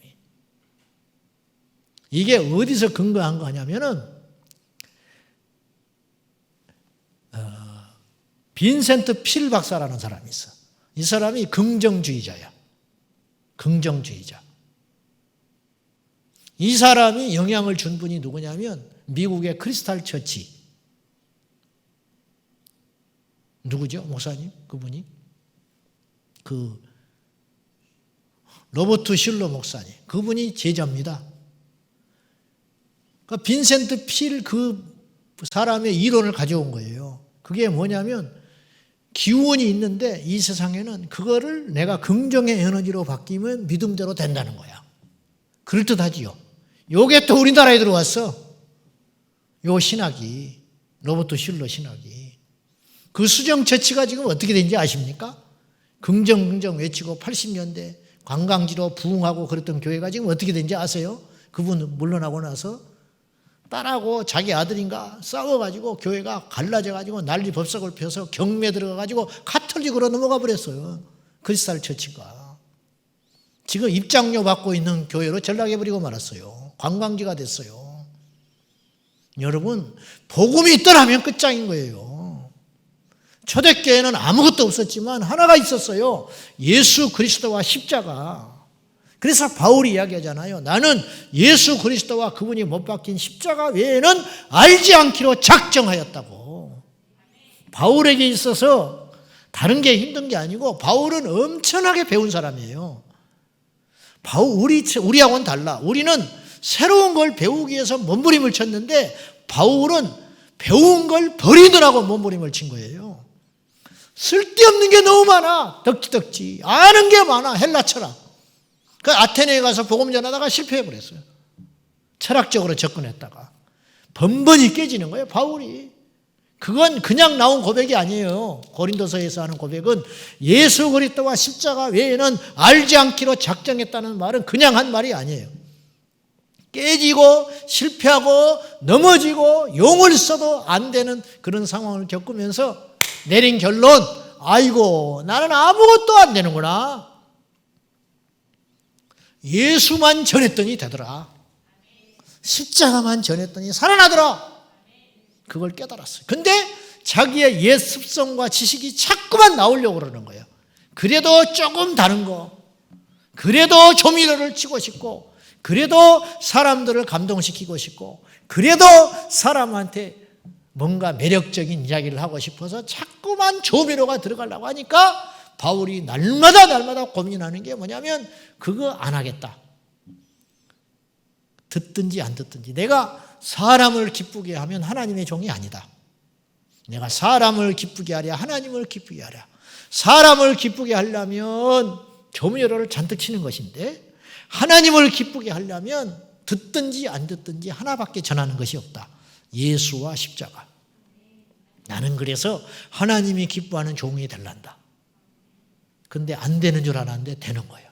이게 어디서 근거한 거냐면은 빈센트 필 박사라는 사람이 있어. 이 사람이 긍정주의자야. 긍정주의자. 이 사람이 영향을 준 분이 누구냐면 미국의 크리스탈 처치. 누구죠? 목사님? 그분이? 그 로버트 슐러 목사님. 그분이 제자입니다. 그러니까 빈센트 필 그 사람의 이론을 가져온 거예요. 그게 뭐냐면 기운이 있는데 이 세상에는 그거를 내가 긍정의 에너지로 바뀌면 믿음대로 된다는 거야. 그럴듯하지요. 요게 또 우리나라에 들어왔어. 요 신학이. 로버트 슐러 신학이. 그 수정 처치가 지금 어떻게 된지 아십니까? 긍정 외치고 80년대 관광지로 부흥하고 그랬던 교회가 지금 어떻게 된지 아세요? 그분 물러나고 나서 딸하고 자기 아들인가 싸워가지고 교회가 갈라져가지고 난리 법석을 펴서 경매 들어가가지고 카톨릭으로 넘어가 버렸어요. 크리스탈 처치가. 지금 입장료 받고 있는 교회로 전락해버리고 말았어요. 관광지가 됐어요. 여러분 복음이 있더라면 끝장인 거예요. 초대교회는 아무것도 없었지만 하나가 있었어요. 예수 그리스도와 십자가. 그래서 바울이 이야기하잖아요. 나는 예수 그리스도와 그분이 못 박힌 십자가 외에는 알지 않기로 작정하였다고. 바울에게 있어서 다른 게 힘든 게 아니고 바울은 엄청나게 배운 사람이에요. 우리하고는 달라. 우리는 새로운 걸 배우기 위해서 몸부림을 쳤는데 바울은 배운 걸 버리느라고 몸부림을 친 거예요. 쓸데없는 게 너무 많아. 덕지덕지. 아는 게 많아. 헬라 철학. 그 아테네에 가서 복음 전하다가 실패해버렸어요. 철학적으로 접근했다가. 번번이 깨지는 거예요, 바울이. 그건 그냥 나온 고백이 아니에요. 고린도서에서 하는 고백은 예수 그리스도와 십자가 외에는 알지 않기로 작정했다는 말은 그냥 한 말이 아니에요. 깨지고 실패하고 넘어지고 용을 써도 안 되는 그런 상황을 겪으면서 내린 결론, 아이고 나는 아무것도 안 되는구나. 예수만 전했더니 되더라. 십자가만 전했더니 살아나더라. 그걸 깨달았어요. 근데 자기의 옛 습성과 지식이 자꾸만 나오려고 그러는 거예요. 그래도 조금 다른 거, 그래도 조미료를 치고 싶고, 그래도 사람들을 감동시키고 싶고, 그래도 사람한테 뭔가 매력적인 이야기를 하고 싶어서 자꾸만 조미료가 들어가려고 하니까 바울이 날마다 고민하는 게 뭐냐면 그거 안 하겠다. 듣든지 안 듣든지. 내가 사람을 기쁘게 하면 하나님의 종이 아니다. 내가 사람을 기쁘게 하랴 하나님을 기쁘게 하랴. 사람을 기쁘게 하려면 조미료를 잔뜩 치는 것인데 하나님을 기쁘게 하려면 듣든지 안 듣든지 하나밖에 전하는 것이 없다. 예수와 십자가. 나는 그래서 하나님이 기뻐하는 종이 되란다. 근데 안 되는 줄 알았는데 되는 거예요.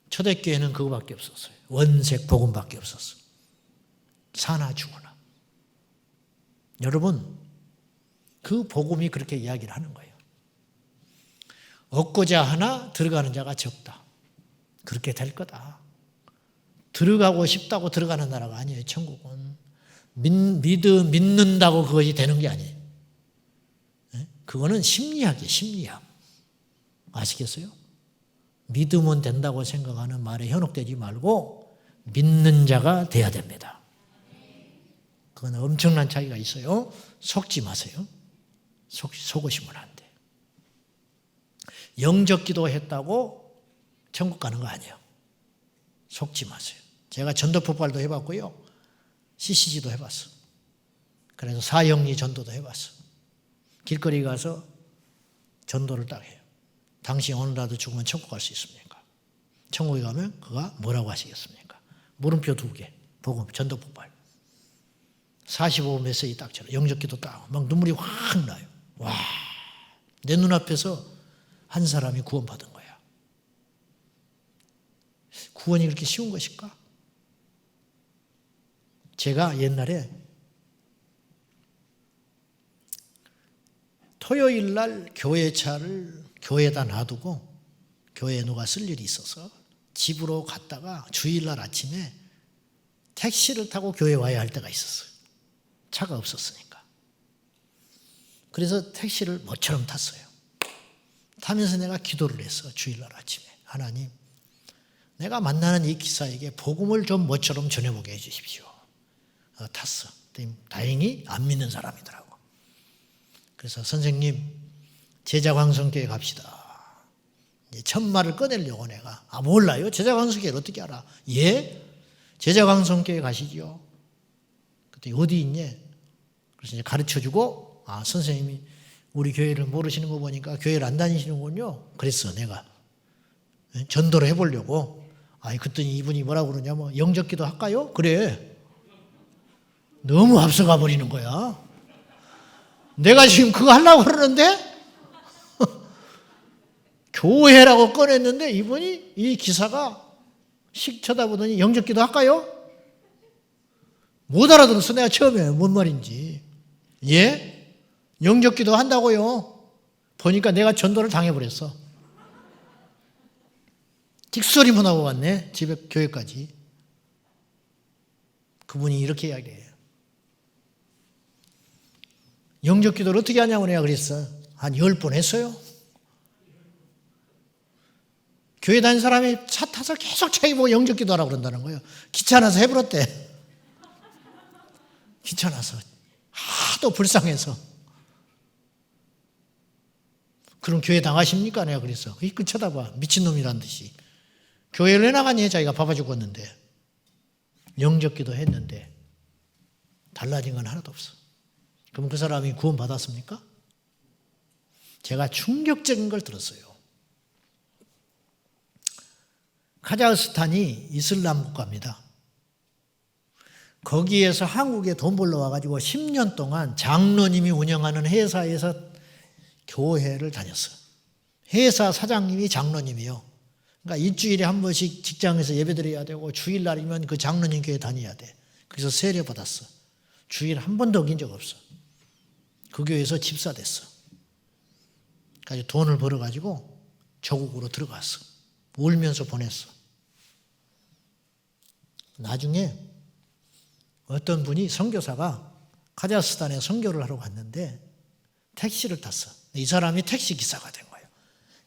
초대교회는 그거밖에 없었어요. 원색 복음밖에 없었어요. 사나 죽으나. 여러분, 그 복음이 그렇게 이야기를 하는 거예요. 얻고자 하나 들어가는 자가 적다. 그렇게 될 거다. 들어가고 싶다고 들어가는 나라가 아니에요. 천국은 믿는다고 그것이 되는 게 아니에요. 그거는 심리학이에요. 심리학. 아시겠어요? 믿으면 된다고 생각하는 말에 현혹되지 말고 믿는 자가 돼야 됩니다. 그건 엄청난 차이가 있어요. 속지 마세요. 속으시면 안 돼요. 영적 기도했다고 천국 가는 거 아니에요. 속지 마세요. 제가 전도 폭발도 해봤고요. CCG도 해봤어. 그래서 사형리 전도도 해봤어. 길거리 가서 전도를 딱 해요. 당신 오늘라도 죽으면 천국 갈 수 있습니까? 천국에 가면 그가 뭐라고 하시겠습니까? 물음표 2개. 복음, 전도 폭발. 45분 메시지 딱 쳐요. 영적 기도 딱. 막 눈물이 확 나요. 와, 내 눈앞에서 한 사람이 구원받은 거야. 구원이 그렇게 쉬운 것일까? 제가 옛날에 토요일 날 교회 차를 교회에다 놔두고 교회에 누가 쓸 일이 있어서 집으로 갔다가 주일날 아침에 택시를 타고 교회에 와야 할 때가 있었어요. 차가 없었으니까. 그래서 택시를 모처럼 탔어요. 타면서 내가 기도를 했어. 주일날 아침에. 하나님, 내가 만나는 이 기사에게 복음을 좀 모처럼 전해보게 해주십시오. 탔어. 다행히 안 믿는 사람이더라고. 그래서 선생님, 제자광성교회 갑시다. 첫말을 꺼내려고 내가. 몰라요? 제자광성교회를 어떻게 알아? 예? 제자광성교회 가시죠. 그때 어디 있냐? 그래서 이제 가르쳐주고, 선생님이 우리 교회를 모르시는 거 보니까 교회를 안 다니시는군요. 그랬어, 내가. 전도를 해보려고. 그랬더니 이분이 뭐라고 그러냐면, 영적 기도 할까요? 그래. 너무 앞서가 버리는 거야. 내가 지금 그거 하려고 그러는데, 교회라고 꺼냈는데, 이분이, 이 기사가 씩 쳐다보더니, 영적 기도 할까요? 못 알아들었어. 내가 처음에 뭔 말인지. 예? 영적 기도 한다고요. 보니까 내가 전도를 당해버렸어. 틱소리만 하고 왔네. 집에 교회까지. 그분이 이렇게 이야기해요. 영적 기도를 어떻게 하냐고 내가 그랬어. 한 10번 했어요. 교회 다닌 사람이 차 타서 계속 차이 보고 영적 기도하라고 그런다는 거예요. 귀찮아서 해버렸대. 귀찮아서. 하도 불쌍해서. 그럼 교회 나가십니까? 내가 그랬어. 그 쳐다봐. 미친놈이란 듯이. 교회를 왜 나가니? 자기가 바빠 죽었는데. 영적 기도 했는데 달라진 건 하나도 없어. 그럼 그 사람이 구원 받았습니까? 제가 충격적인 걸 들었어요. 카자흐스탄이 이슬람 국가입니다. 거기에서 한국에 돈 벌러 와가지고 10년 동안 장로님이 운영하는 회사에서 교회를 다녔어요. 회사 사장님이 장로님이요. 그러니까 일주일에 한 번씩 직장에서 예배드려야 되고 주일날이면 그 장로님 교회 다녀야 돼. 그래서 세례 받았어. 주일 한 번도 어긴 적 없어. 그 교회에서 집사 됐어. 그래서 돈을 벌어가지고 조국으로 들어갔어. 울면서 보냈어. 나중에 어떤 분이 선교사가 카자흐스탄에 선교를 하러 갔는데 택시를 탔어. 이 사람이 택시 기사가 된 거예요.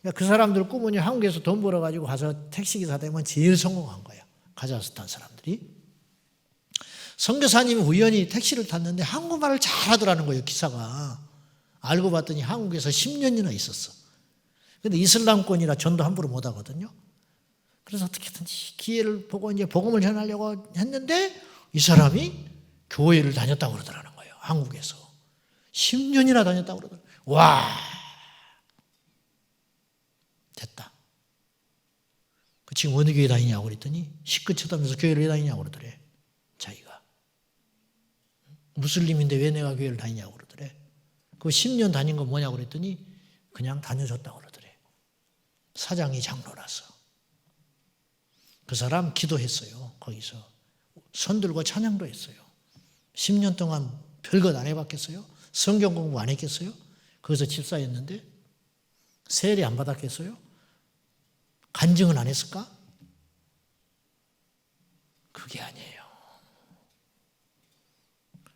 그러니까 그 사람들 꿈은 한국에서 돈 벌어가지고 가서 택시 기사 되면 제일 성공한 거예요. 카자흐스탄 사람들이. 선교사님이 우연히 택시를 탔는데 한국말을 잘하더라는 거예요. 기사가. 알고 봤더니 한국에서 10년이나 있었어. 근데 이슬람권이라 전도 함부로 못 하거든요. 그래서 어떻게든지 기회를 보고 이제 복음을 전하려고 했는데 이 사람이 교회를 다녔다고 그러더라는 거예요. 한국에서. 10년이나 다녔다고 그러더라고요. 와, 됐다. 지금 어느 교회 다니냐고 그랬더니 시끝 쳐다면서 교회를 왜 다니냐고 그러더래. 자기가. 무슬림인데 왜 내가 교회를 다니냐고 그러더래. 그 10년 다닌 건 뭐냐고 그랬더니 그냥 다녀줬다고 그러더래. 사장이 장로라서. 그 사람 기도했어요. 거기서. 손 들고 찬양도 했어요. 10년 동안 별것 안 해봤겠어요? 성경 공부 안 했겠어요? 거기서 집사였는데 세례 안 받았겠어요? 간증은 안 했을까? 그게 아니에요.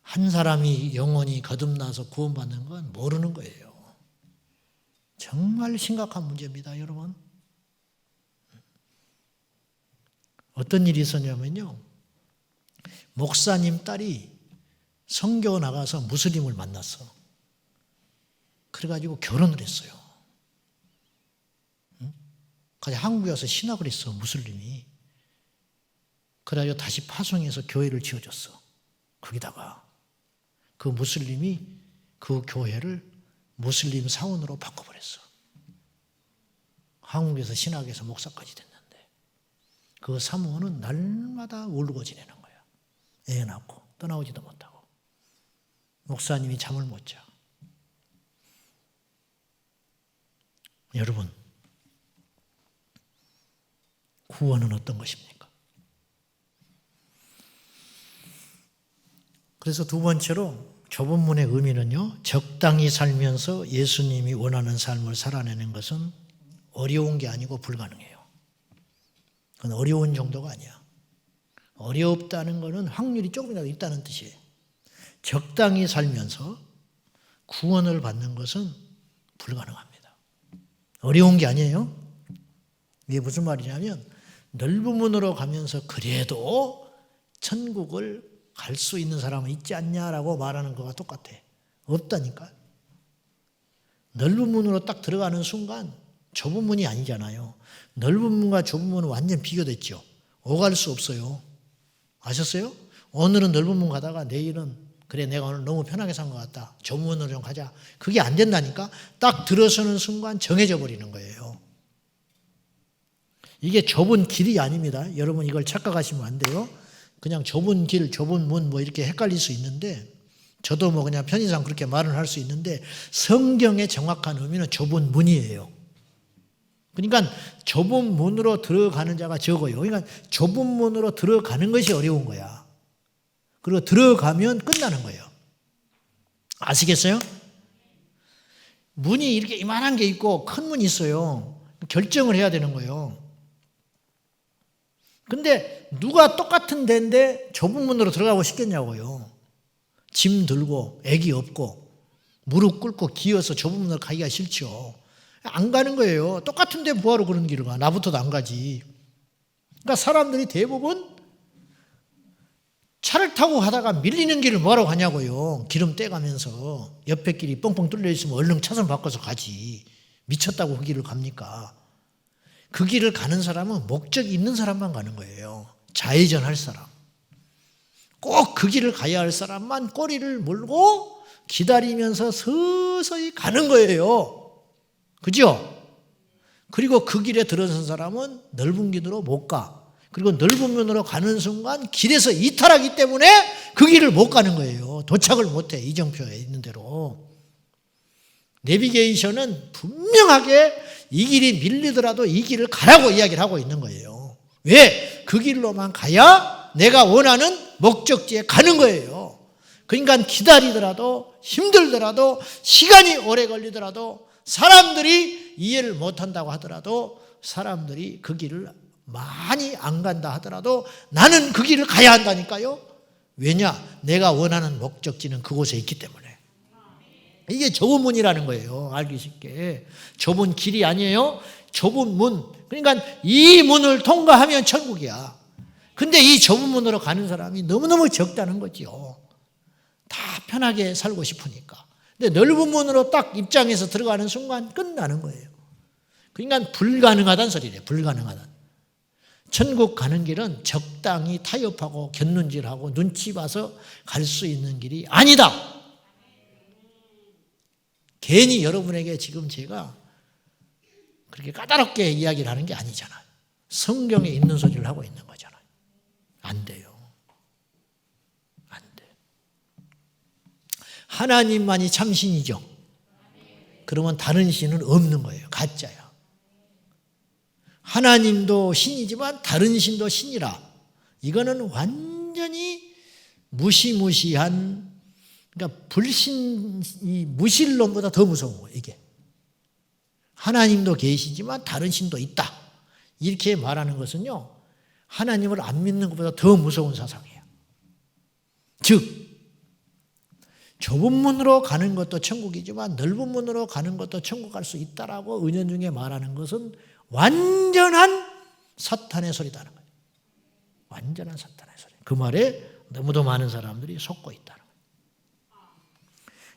한 사람이 영원히 거듭나서 구원받는 건 모르는 거예요. 정말 심각한 문제입니다, 여러분. 어떤 일이 있었냐면요. 목사님 딸이 선교 나가서 무슬림을 만났어. 그래가지고 결혼을 했어요. 그래서 한국에 와서 신학을 했어, 무슬림이. 그래가지고 다시 파송해서 교회를 지어줬어. 거기다가 그 무슬림이 그 교회를 무슬림 사원으로 바꿔버렸어. 한국에서 신학에서 목사까지 됐는데 그 사모는 날마다 울고 지내는 거야. 애 낳고 떠나오지도 못하고. 목사님이 잠을 못 자. 여러분, 구원은 어떤 것입니까? 그래서 두 번째로 좁은 문의 의미는요, 적당히 살면서 예수님이 원하는 삶을 살아내는 것은 어려운 게 아니고 불가능해요. 그건 어려운 정도가 아니야. 어렵다는 것은 확률이 조금이라도 있다는 뜻이에요. 적당히 살면서 구원을 받는 것은 불가능합니다. 어려운 게 아니에요. 이게 무슨 말이냐면 넓은 문으로 가면서 그래도 천국을 갈 수 있는 사람은 있지 않냐라고 말하는 거와 똑같아. 없다니까. 넓은 문으로 딱 들어가는 순간 좁은 문이 아니잖아요. 넓은 문과 좁은 문은 완전 비교됐죠. 오갈 수 없어요. 아셨어요? 오늘은 넓은 문 가다가 내일은 그래 내가 오늘 너무 편하게 산 것 같다. 좁은 문으로 좀 가자. 그게 안 된다니까. 딱 들어서는 순간 정해져 버리는 거예요. 이게 좁은 길이 아닙니다. 여러분 이걸 착각하시면 안 돼요. 그냥 좁은 길, 좁은 문 뭐 이렇게 헷갈릴 수 있는데 저도 뭐 그냥 편의상 그렇게 말을 할 수 있는데 성경의 정확한 의미는 좁은 문이에요. 그러니까 좁은 문으로 들어가는 자가 적어요. 그러니까 좁은 문으로 들어가는 것이 어려운 거야. 그리고 들어가면 끝나는 거예요. 아시겠어요? 문이 이렇게 이만한 게 있고 큰 문이 있어요. 결정을 해야 되는 거예요. 근데 누가 똑같은 데인데 좁은 문으로 들어가고 싶겠냐고요. 짐 들고 애기 업고 무릎 꿇고 기어서 좁은 문으로 가기가 싫죠. 안 가는 거예요. 똑같은데 뭐하러 그런 길을 가. 나부터도 안 가지. 그러니까 사람들이 대부분 차를 타고 가다가 밀리는 길을 뭐하러 가냐고요. 기름 떼가면서 옆에 길이 뻥뻥 뚫려 있으면 얼른 차선 바꿔서 가지. 미쳤다고 그 길을 갑니까? 그 길을 가는 사람은 목적이 있는 사람만 가는 거예요. 좌회전할 사람. 꼭 그 길을 가야 할 사람만 꼬리를 물고 기다리면서 서서히 가는 거예요. 그죠? 그리고 그 길에 들어선 사람은 넓은 길으로 못 가. 그리고 넓은 면으로 가는 순간 길에서 이탈하기 때문에 그 길을 못 가는 거예요. 도착을 못 해. 이정표에 있는 대로. 내비게이션은 분명하게 이 길이 밀리더라도 이 길을 가라고 이야기를 하고 있는 거예요. 왜? 그 길로만 가야 내가 원하는 목적지에 가는 거예요. 그러니까 기다리더라도 힘들더라도 시간이 오래 걸리더라도 사람들이 이해를 못한다고 하더라도 사람들이 그 길을 많이 안 간다 하더라도 나는 그 길을 가야 한다니까요. 왜냐? 내가 원하는 목적지는 그곳에 있기 때문에. 이게 좁은 문이라는 거예요. 알기 쉽게. 좁은 길이 아니에요. 좁은 문. 그러니까 이 문을 통과하면 천국이야. 근데 이 좁은 문으로 가는 사람이 너무너무 적다는 거죠. 다 편하게 살고 싶으니까. 근데 넓은 문으로 딱 입장해서 들어가는 순간 끝나는 거예요. 그러니까 불가능하다는 소리래요. 불가능하다. 천국 가는 길은 적당히 타협하고 곁눈질하고 눈치 봐서 갈 수 있는 길이 아니다. 괜히 여러분에게 지금 제가 그렇게 까다롭게 이야기를 하는 게 아니잖아요. 성경에 있는 소리를 하고 있는 거잖아요. 안 돼요. 안 돼. 하나님만이 참신이죠. 그러면 다른 신은 없는 거예요. 가짜야. 하나님도 신이지만 다른 신도 신이라. 이거는 완전히 무시무시한, 그러니까 불신이 무신론보다 더 무서운 거예요. 이게. 하나님도 계시지만 다른 신도 있다. 이렇게 말하는 것은요, 하나님을 안 믿는 것보다 더 무서운 사상이에요. 즉, 좁은 문으로 가는 것도 천국이지만 넓은 문으로 가는 것도 천국 갈 수 있다라고 은연중에 말하는 것은 완전한 사탄의 소리다는 거예요. 완전한 사탄의 소리. 그 말에 너무도 많은 사람들이 속고 있다는 거예요.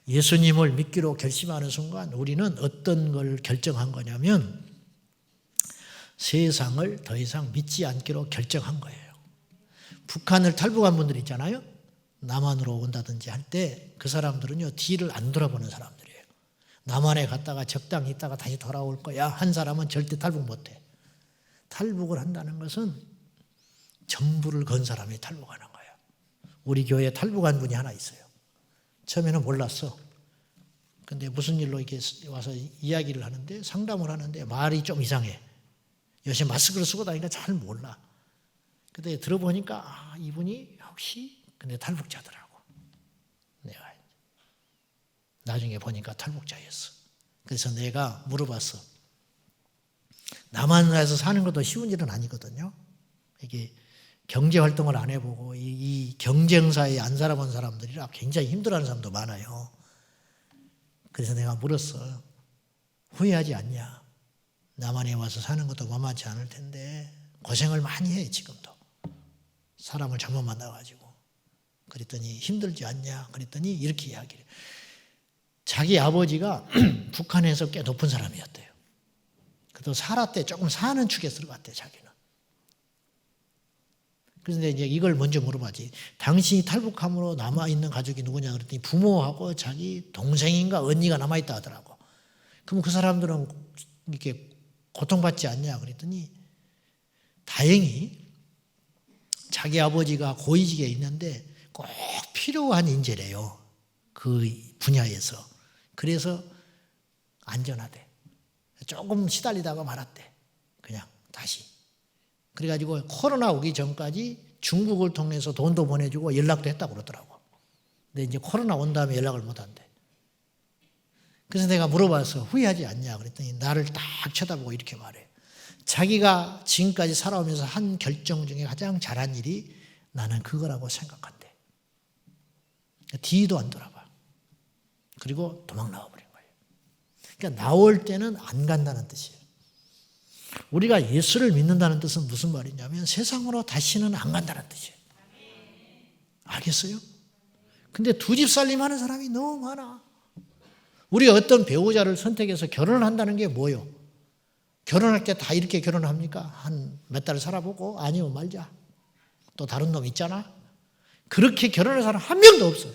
예수님을 믿기로 결심하는 순간 우리는 어떤 걸 결정한 거냐면 세상을 더 이상 믿지 않기로 결정한 거예요. 북한을 탈북한 분들 있잖아요. 남한으로 온다든지 할 때 그 사람들은요, 뒤를 안 돌아보는 사람들이에요. 남한에 갔다가 적당히 있다가 다시 돌아올 거야 한 사람은 절대 탈북 못해. 탈북을 한다는 것은 전부를 건 사람이 탈북하는 거예요. 우리 교회에 탈북한 분이 하나 있어요. 처음에는 몰랐어. 근데 무슨 일로 이렇게 와서 이야기를 하는데, 상담을 하는데 말이 좀 이상해. 요새 마스크를 쓰고 다니니까 잘 몰라. 근데 들어보니까 이분이 혹시 근데 탈북자더라고. 내가 나중에 보니까 탈북자였어. 그래서 내가 물어봤어. 남한에서 사는 것도 쉬운 일은 아니거든요. 이게 경제 활동을 안 해보고 이 경쟁사에 안 살아본 사람들이라 굉장히 힘들어하는 사람도 많아요. 그래서 내가 물었어. 후회하지 않냐? 남한에 와서 사는 것도 만만치 않을 텐데 고생을 많이 해 지금도. 사람을 잘못 만나가지고. 그랬더니 힘들지 않냐? 그랬더니 이렇게 이야기를 해요. 자기 아버지가 북한에서 꽤 높은 사람이었대요. 그래도 살았대. 조금 사는 축에 들어갔대 자기는. 그런데 이제 이걸 먼저 물어봐지. 당신이 탈북함으로 남아있는 가족이 누구냐 그랬더니 부모하고 자기 동생인가 언니가 남아있다 하더라고. 그럼 그 사람들은 이렇게 고통받지 않냐 그랬더니 다행히 자기 아버지가 고위직에 있는데 꼭 필요한 인재래요. 그 분야에서. 그래서 안전하대. 조금 시달리다가 말았대. 그냥 다시. 그래가지고 코로나 오기 전까지 중국을 통해서 돈도 보내주고 연락도 했다고 그러더라고. 근데 이제 코로나 온 다음에 연락을 못 한대. 그래서 내가 물어봐서 후회하지 않냐 그랬더니 나를 딱 쳐다보고 이렇게 말해. 자기가 지금까지 살아오면서 한 결정 중에 가장 잘한 일이 나는 그거라고 생각한대. 뒤도 안 돌아봐. 그리고 도망 나와버린 거예요. 그러니까 나올 때는 안 간다는 뜻이에요. 우리가 예수를 믿는다는 뜻은 무슨 말이냐면 세상으로 다시는 안 간다는 뜻이에요. 알겠어요? 근데 두 집 살림하는 사람이 너무 많아. 우리가 어떤 배우자를 선택해서 결혼을 한다는 게 뭐예요? 결혼할 때 다 이렇게 결혼합니까? 한 몇 달 살아보고 아니면 말자. 또 다른 놈 있잖아. 그렇게 결혼할 사람 한 명도 없어요.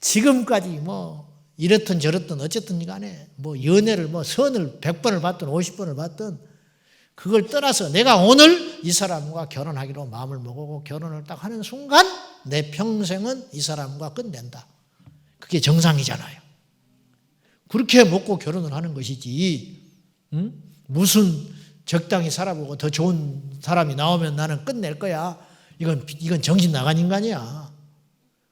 지금까지 뭐 이렇든 저렇든 어쨌든 간에 뭐 연애를 뭐 선을 100번을 받든 50번을 받든 그걸 떠나서 내가 오늘 이 사람과 결혼하기로 마음을 먹고 결혼을 딱 하는 순간 내 평생은 이 사람과 끝낸다. 그게 정상이잖아요. 그렇게 먹고 결혼을 하는 것이지. 무슨 적당히 살아보고 더 좋은 사람이 나오면 나는 끝낼 거야. 이건 정신 나간 인간이야.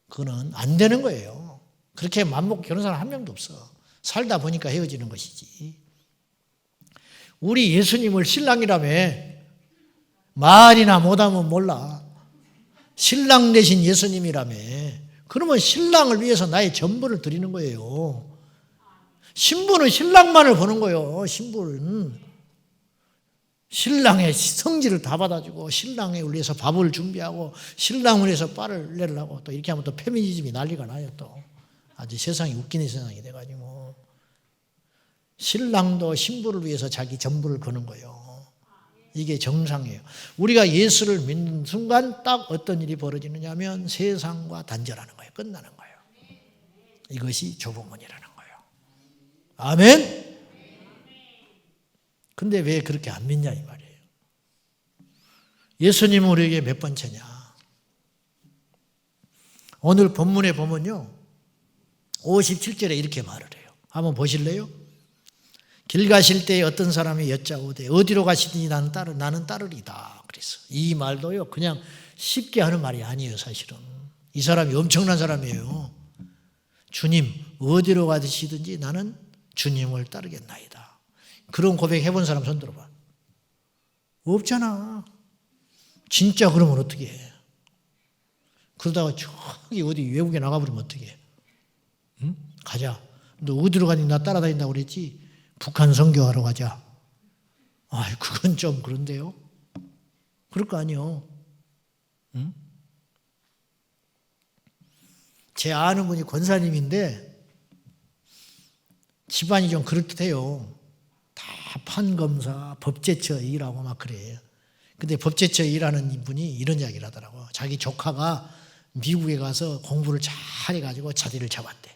그거는 안 되는 거예요. 그렇게 맘먹고 결혼한 사람 한 명도 없어. 살다 보니까 헤어지는 것이지. 우리 예수님을 신랑이라며 말이나 못하면 몰라. 신랑 대신 예수님이라며. 그러면 신랑을 위해서 나의 전부를 드리는 거예요. 신부는 신랑만을 보는 거예요. 신부는 신랑의 성질을 다 받아주고 신랑을 위해서 밥을 준비하고 신랑을 위해서 빨래를 하고 또 이렇게 하면 또 페미니즘이 난리가 나요. 또 아주 세상이 웃기는 세상이 돼가지고 신랑도 신부를 위해서 자기 전부를 거는 거예요. 이게 정상이에요. 우리가 예수를 믿는 순간 딱 어떤 일이 벌어지느냐 하면 세상과 단절하는 거예요. 끝나는 거예요. 이것이 좁은 문이라는 거예요. 아멘? 근데 왜 그렇게 안 믿냐 이 말이에요. 예수님은 우리에게 몇 번째냐? 오늘 본문에 보면요, 57절에 이렇게 말을 해요. 한번 보실래요? 길 가실 때에 어떤 사람이 여짜오되 어디로 가시더니 나는 따르리다. 그래서 이 말도요, 그냥 쉽게 하는 말이 아니에요. 사실은 이 사람이 엄청난 사람이에요. 주님 어디로 가시든지 나는 주님을 따르겠나이다. 그런 고백 해본 사람 손 들어봐. 없잖아. 진짜 그러면 어떻게 해? 그러다가 저기 어디 외국에 나가버리면 어떻게 해? 응? 가자. 너 어디로 가니 나 따라다닌다고 그랬지? 북한 선교하러 가자. 아, 그건 좀 그런데요. 그럴 거 아니요. 응? 제 아는 분이 권사님인데 집안이 좀 그럴듯해요. 다 판검사, 법제처 일하고 막 그래요. 근데 법제처 일하는 분이 이런 이야기를 하더라고요. 자기 조카가 미국에 가서 공부를 잘 해가지고 자리를 잡았대.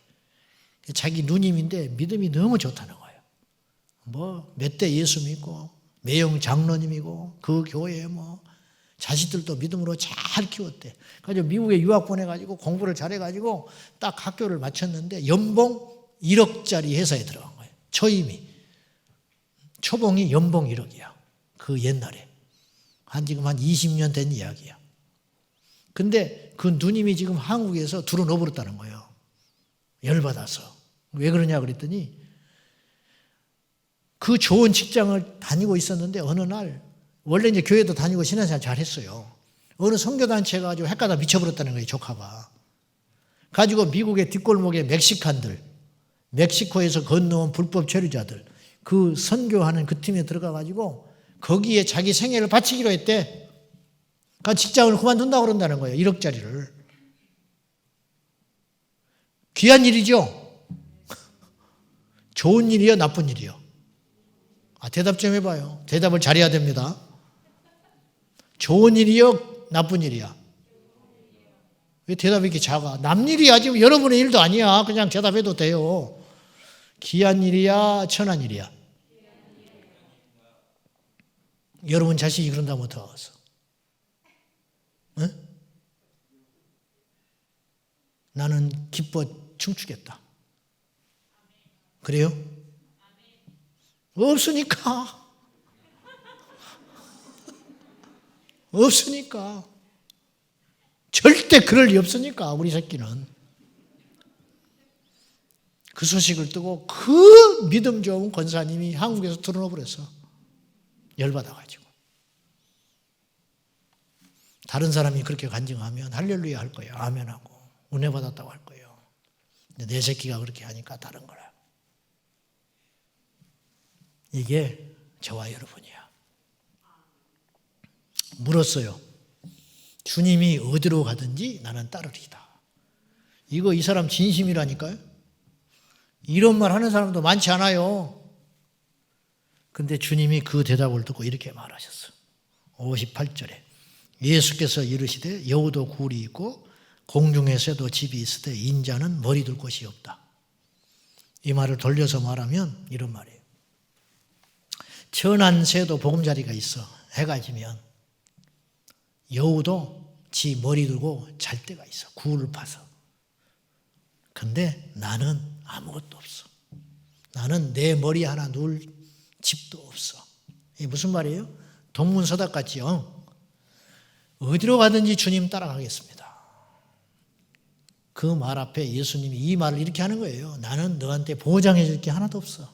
자기 누님인데 믿음이 너무 좋다는 거예요. 뭐 몇 대 예수 믿고 매형 장로님이고 그 교회에 뭐 자식들도 믿음으로 잘 키웠대. 그래서 미국에 유학 보내가지고 공부를 잘해가지고 딱 학교를 마쳤는데 연봉 1억짜리 회사에 들어간 거예요. 초임이. 초봉이 연봉 1억이야. 그 옛날에. 지금 한 20년 된 이야기야. 근데 그 누님이 지금 한국에서 둘어 넣어버렸다는 거예요. 열받아서. 왜 그러냐 그랬더니 그 좋은 직장을 다니고 있었는데 어느 날 원래 이제 교회도 다니고 신앙생활 잘했어요. 어느 선교단체가 가지고 헷가다 미쳐버렸다는 거예요. 조카가. 가지고 미국의 뒷골목에 멕시칸들, 멕시코에서 건너온 불법 체류자들 그 선교하는 그 팀에 들어가가지고 거기에 자기 생애를 바치기로 했대. 그 직장을 그만둔다고 그런다는 거예요. 1억짜리를. 귀한 일이죠? 좋은 일이요? 나쁜 일이요? 대답 좀 해봐요. 대답을 잘해야 됩니다. 좋은 일이요? 나쁜 일이야? 왜 대답이 이렇게 작아? 남 일이야. 지금 여러분의 일도 아니야. 그냥 대답해도 돼요. 귀한 일이야? 천한 일이야? 여러분 자식이 그런다면 어떡하겠어? 응? 나는 기뻐 춤추겠다. 그래요? 없으니까. 없으니까. 절대 그럴 리 없으니까 우리 새끼는. 그 소식을 뜨고 그 믿음 좋은 권사님이 한국에서 들어놓아 버렸어. 열받아가지고. 다른 사람이 그렇게 간증하면 할렐루야 할 거예요. 아멘하고 은혜 받았다고 할 거예요. 근데 내 새끼가 그렇게 하니까 다른 거라. 이게 저와 여러분이야. 물었어요. 주님이 어디로 가든지 나는 따르리다. 이거 이 사람 진심이라니까요. 이런 말 하는 사람도 많지 않아요. 근데 주님이 그 대답을 듣고 이렇게 말하셨어. 58절에 예수께서 이르시되 여우도 굴이 있고 공중에 새도 집이 있으되 인자는 머리 둘 곳이 없다. 이 말을 돌려서 말하면 이런 말이에요. 천한 새도 보금자리가 있어. 해가 지면 여우도 지 머리 들고 잘 때가 있어. 굴을 파서. 근데 나는 아무것도 없어. 나는 내 머리 하나 누울 집도 없어. 이게 무슨 말이에요? 동문서답 같지요? 어디로 가든지 주님 따라가겠습니다. 그 말 앞에 예수님이 이 말을 이렇게 하는 거예요. 나는 너한테 보장해 줄 게 하나도 없어.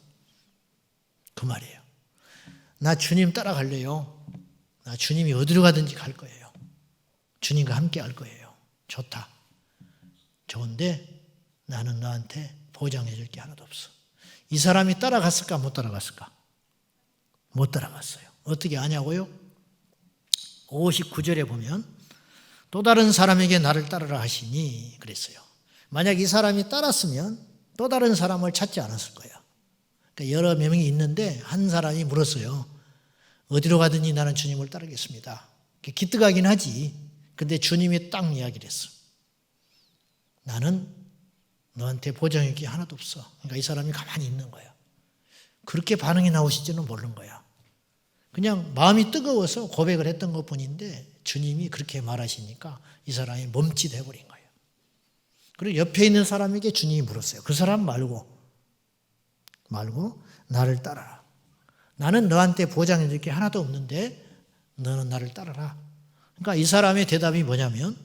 그 말이에요. 나 주님 따라갈래요. 나 주님이 어디로 가든지 갈 거예요. 주님과 함께 할 거예요. 좋다. 좋은데 나는 너한테 보장해 줄 게 하나도 없어. 이 사람이 따라갔을까 못 따라갔을까? 못 따라갔어요. 어떻게 아냐고요? 59절에 보면 또 다른 사람에게 나를 따르라 하시니 그랬어요. 만약 이 사람이 따랐으면 또 다른 사람을 찾지 않았을 거예요. 그러니까 여러 명이 있는데 한 사람이 물었어요. 어디로 가든지 나는 주님을 따르겠습니다. 기특하긴 하지. 근데 주님이 딱 이야기를 했어. 나는 너한테 보장할 게 하나도 없어. 그러니까 이 사람이 가만히 있는 거예요. 그렇게 반응이 나오실지는 모르는 거야. 그냥 마음이 뜨거워서 고백을 했던 것뿐인데 주님이 그렇게 말하시니까 이 사람이 멈칫해버린 거예요. 그리고 옆에 있는 사람에게 주님이 물었어요. 그 사람 말고 나를 따라라. 나는 너한테 보장해 줄 게 하나도 없는데 너는 나를 따라라. 그러니까 이 사람의 대답이 뭐냐면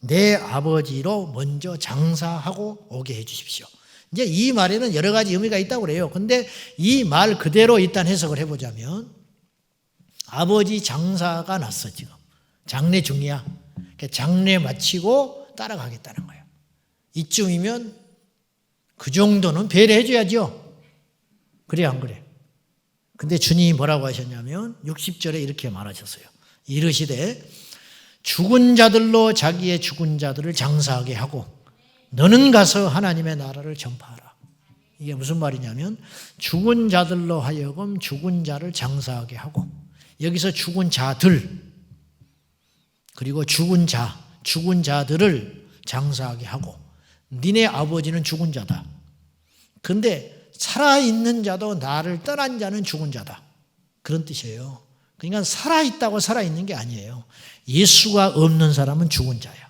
내 아버지로 먼저 장사하고 오게 해 주십시오. 이제 이 말에는 여러 가지 의미가 있다고 그래요. 근데 이 말 그대로 일단 해석을 해보자면 아버지 장사가 났어 지금. 장례 중이야. 장례 마치고 따라가겠다는 거예요. 이쯤이면 그 정도는 배려해 줘야죠. 그래 안 그래? 근데 주님이 뭐라고 하셨냐면 60절에 이렇게 말하셨어요. 이르시되 죽은 자들로 자기의 죽은 자들을 장사하게 하고 너는 가서 하나님의 나라를 전파하라. 이게 무슨 말이냐면 죽은 자들로 하여금 죽은 자를 장사하게 하고 여기서 죽은 자들 그리고 죽은 자들을 장사하게 하고 니네 아버지는 죽은 자다. 근데 살아있는 자도 나를 떠난 자는 죽은 자다. 그런 뜻이에요. 그러니까 살아있다고 살아있는 게 아니에요. 예수가 없는 사람은 죽은 자야.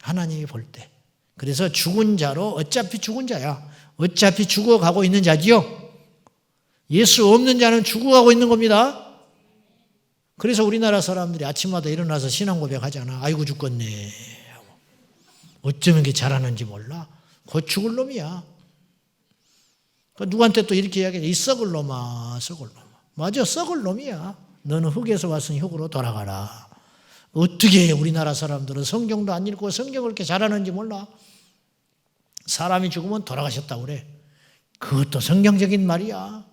하나님이 볼 때. 그래서 죽은 자로 어차피 죽은 자야. 어차피 죽어가고 있는 자지요. 예수 없는 자는 죽어가고 있는 겁니다. 그래서 우리나라 사람들이 아침마다 일어나서 신앙 고백하잖아. 아이고 죽겠네 하고. 어쩌면 이렇게 잘하는지 몰라. 곧 죽을 놈이야. 누구한테 또 이렇게 이야기해. 이 썩을 놈아, 썩을 놈아. 맞아, 썩을 놈이야. 너는 흙에서 왔으니 흙으로 돌아가라. 어떻게 우리나라 사람들은 성경도 안 읽고 성경을 그렇게 잘하는지 몰라. 사람이 죽으면 돌아가셨다고 그래. 그것도 성경적인 말이야.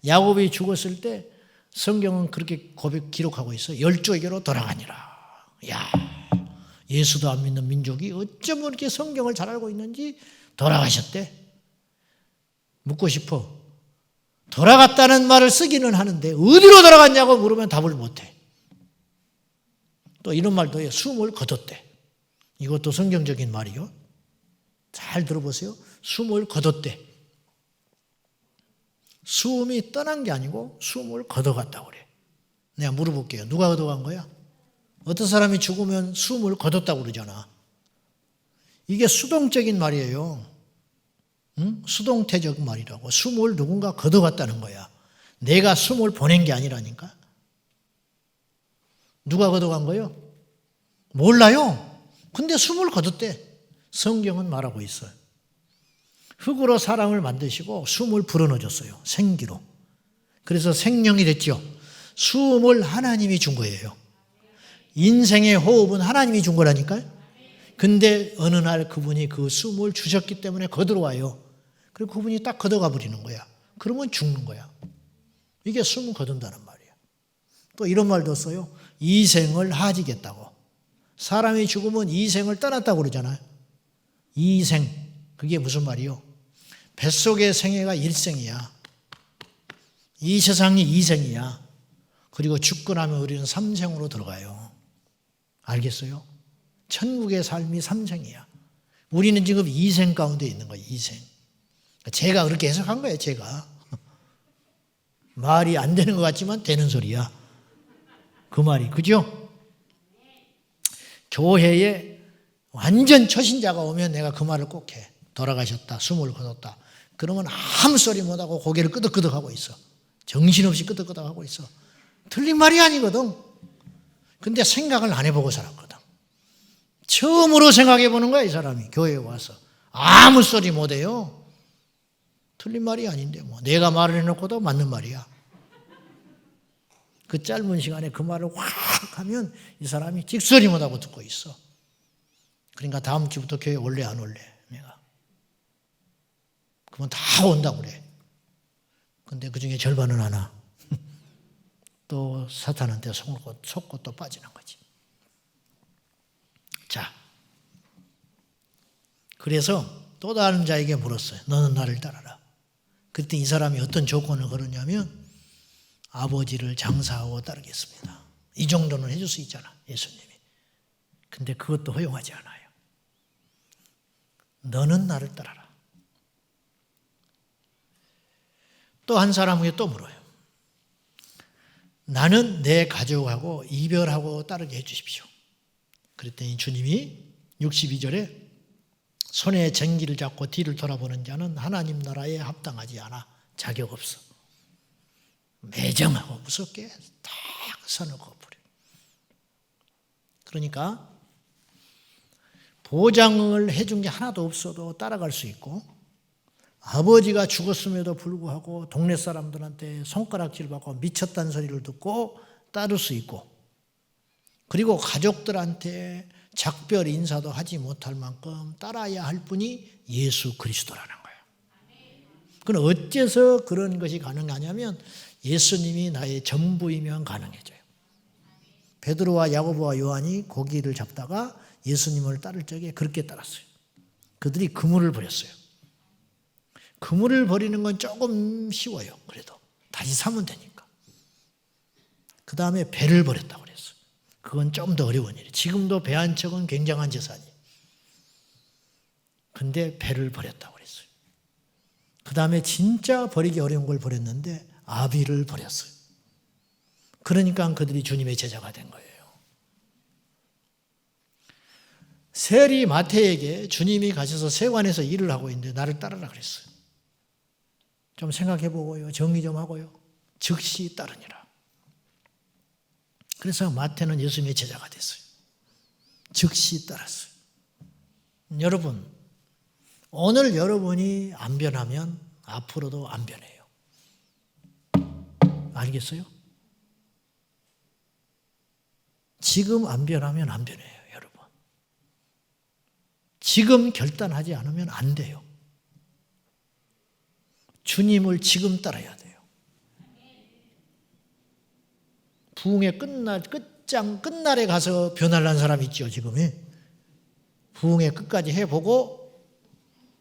야곱이 죽었을 때 성경은 그렇게 기록하고 있어. 열조에게로 돌아가니라. 야, 예수도 안 믿는 민족이 어쩌면 이렇게 성경을 잘 알고 있는지 돌아가셨대. 묻고 싶어. 돌아갔다는 말을 쓰기는 하는데 어디로 돌아갔냐고 물으면 답을 못해. 또 이런 말도 해요. 숨을 거뒀대. 이것도 성경적인 말이요. 잘 들어보세요. 숨을 거뒀대. 숨이 떠난 게 아니고 숨을 거둬갔다고 그래. 내가 물어볼게요. 누가 거둬간 거야? 어떤 사람이 죽으면 숨을 거뒀다고 그러잖아. 이게 수동적인 말이에요. 수동태적 말이라고. 숨을 누군가 거둬갔다는 거야. 내가 숨을 보낸 게 아니라니까. 누가 거둬간 거예요? 몰라요. 근데 숨을 거뒀대. 성경은 말하고 있어요. 흙으로 사람을 만드시고 숨을 불어넣어줬어요. 생기로. 그래서 생명이 됐죠. 숨을 하나님이 준 거예요. 인생의 호흡은 하나님이 준 거라니까요. 근데 어느 날 그분이 그 숨을 주셨기 때문에 거들어와요. 그리고 그분이 딱 걷어가 버리는 거야. 그러면 죽는 거야. 이게 숨을 거둔다는 말이야. 또 이런 말도 써요. 이생을 하지겠다고. 사람이 죽으면 이생을 떠났다고 그러잖아요. 이생. 그게 무슨 말이요? 뱃속의 생애가 일생이야. 이 세상이 이생이야. 그리고 죽고 나면 우리는 삼생으로 들어가요. 알겠어요? 천국의 삶이 삼생이야. 우리는 지금 이생 가운데 있는 거예요. 이생. 제가 그렇게 해석한 거예요. 제가. 말이 안 되는 것 같지만 되는 소리야. 그 말이. 그죠? 교회에 완전 초신자가 오면 내가 그 말을 꼭 해. 돌아가셨다. 숨을 거뒀다. 그러면 아무 소리 못하고 고개를 끄덕끄덕 하고 있어. 정신없이 끄덕끄덕 하고 있어. 틀린 말이 아니거든. 근데 생각을 안 해보고 살았거든. 처음으로 생각해 보는 거야. 이 사람이 교회에 와서. 아무 소리 못해요. 틀린 말이 아닌데 뭐 내가 말을 해놓고도 맞는 말이야. 그 짧은 시간에 그 말을 확 하면 이 사람이 찍소리 못하고 듣고 있어. 그러니까 다음 주부터 교회 올래 안 올래 내가. 그러면 다 온다고 그래. 근데 그중에 절반은 안 와. 또 사탄한테 속고 또 빠지는 거지. 자, 그래서 또 다른 자에게 물었어요. 너는 나를 따라라. 그때 이 사람이 어떤 조건을 걸었냐면 아버지를 장사하고 따르겠습니다. 이 정도는 해줄 수 있잖아. 예수님이. 근데 그것도 허용하지 않아요. 너는 나를 따라라. 또 한 사람에게 또 물어요. 나는 내 가족하고 이별하고 따르게 해주십시오. 그랬더니 주님이 62절에 손에 쟁기를 잡고 뒤를 돌아보는 자는 하나님 나라에 합당하지 않아. 자격 없어. 매정하고 무섭게 딱 선을 그어버려. 그러니까 보장을 해준 게 하나도 없어도 따라갈 수 있고, 아버지가 죽었음에도 불구하고 동네 사람들한테 손가락질 받고 미쳤다는 소리를 듣고 따를 수 있고, 그리고 가족들한테 작별 인사도 하지 못할 만큼 따라야 할 분이 예수 그리스도라는 거예요. 그럼 어째서 그런 것이 가능하냐면 예수님이 나의 전부이면 가능해져요. 베드로와 야고보와 요한이 고기를 잡다가 예수님을 따를 적에 그렇게 따랐어요. 그들이 그물을 버렸어요. 그물을 버리는 건 조금 쉬워요. 그래도 다시 사면 되니까. 그 다음에 배를 버렸다고 그랬어요. 그건 좀 더 어려운 일이에요. 지금도 배 한 척은 굉장한 재산이에요. 근데 배를 버렸다고 그랬어요. 그 다음에 진짜 버리기 어려운 걸 버렸는데 아비를 버렸어요. 그러니까 그들이 주님의 제자가 된 거예요. 세리 마태에게 주님이 가셔서 세관에서 일을 하고 있는데 나를 따르라 그랬어요. 좀 생각해 보고요. 정리 좀 하고요. 즉시 따르니라. 그래서 마태는 예수님의 제자가 됐어요. 즉시 따랐어요. 여러분, 오늘 여러분이 안 변하면 앞으로도 안 변해요. 알겠어요? 지금 안 변하면 안 변해요, 여러분. 지금 결단하지 않으면 안 돼요. 주님을 지금 따라야 돼요. 부흥의 끝날에 가서 변화를 사람 있죠, 지금이. 부흥의 끝까지 해보고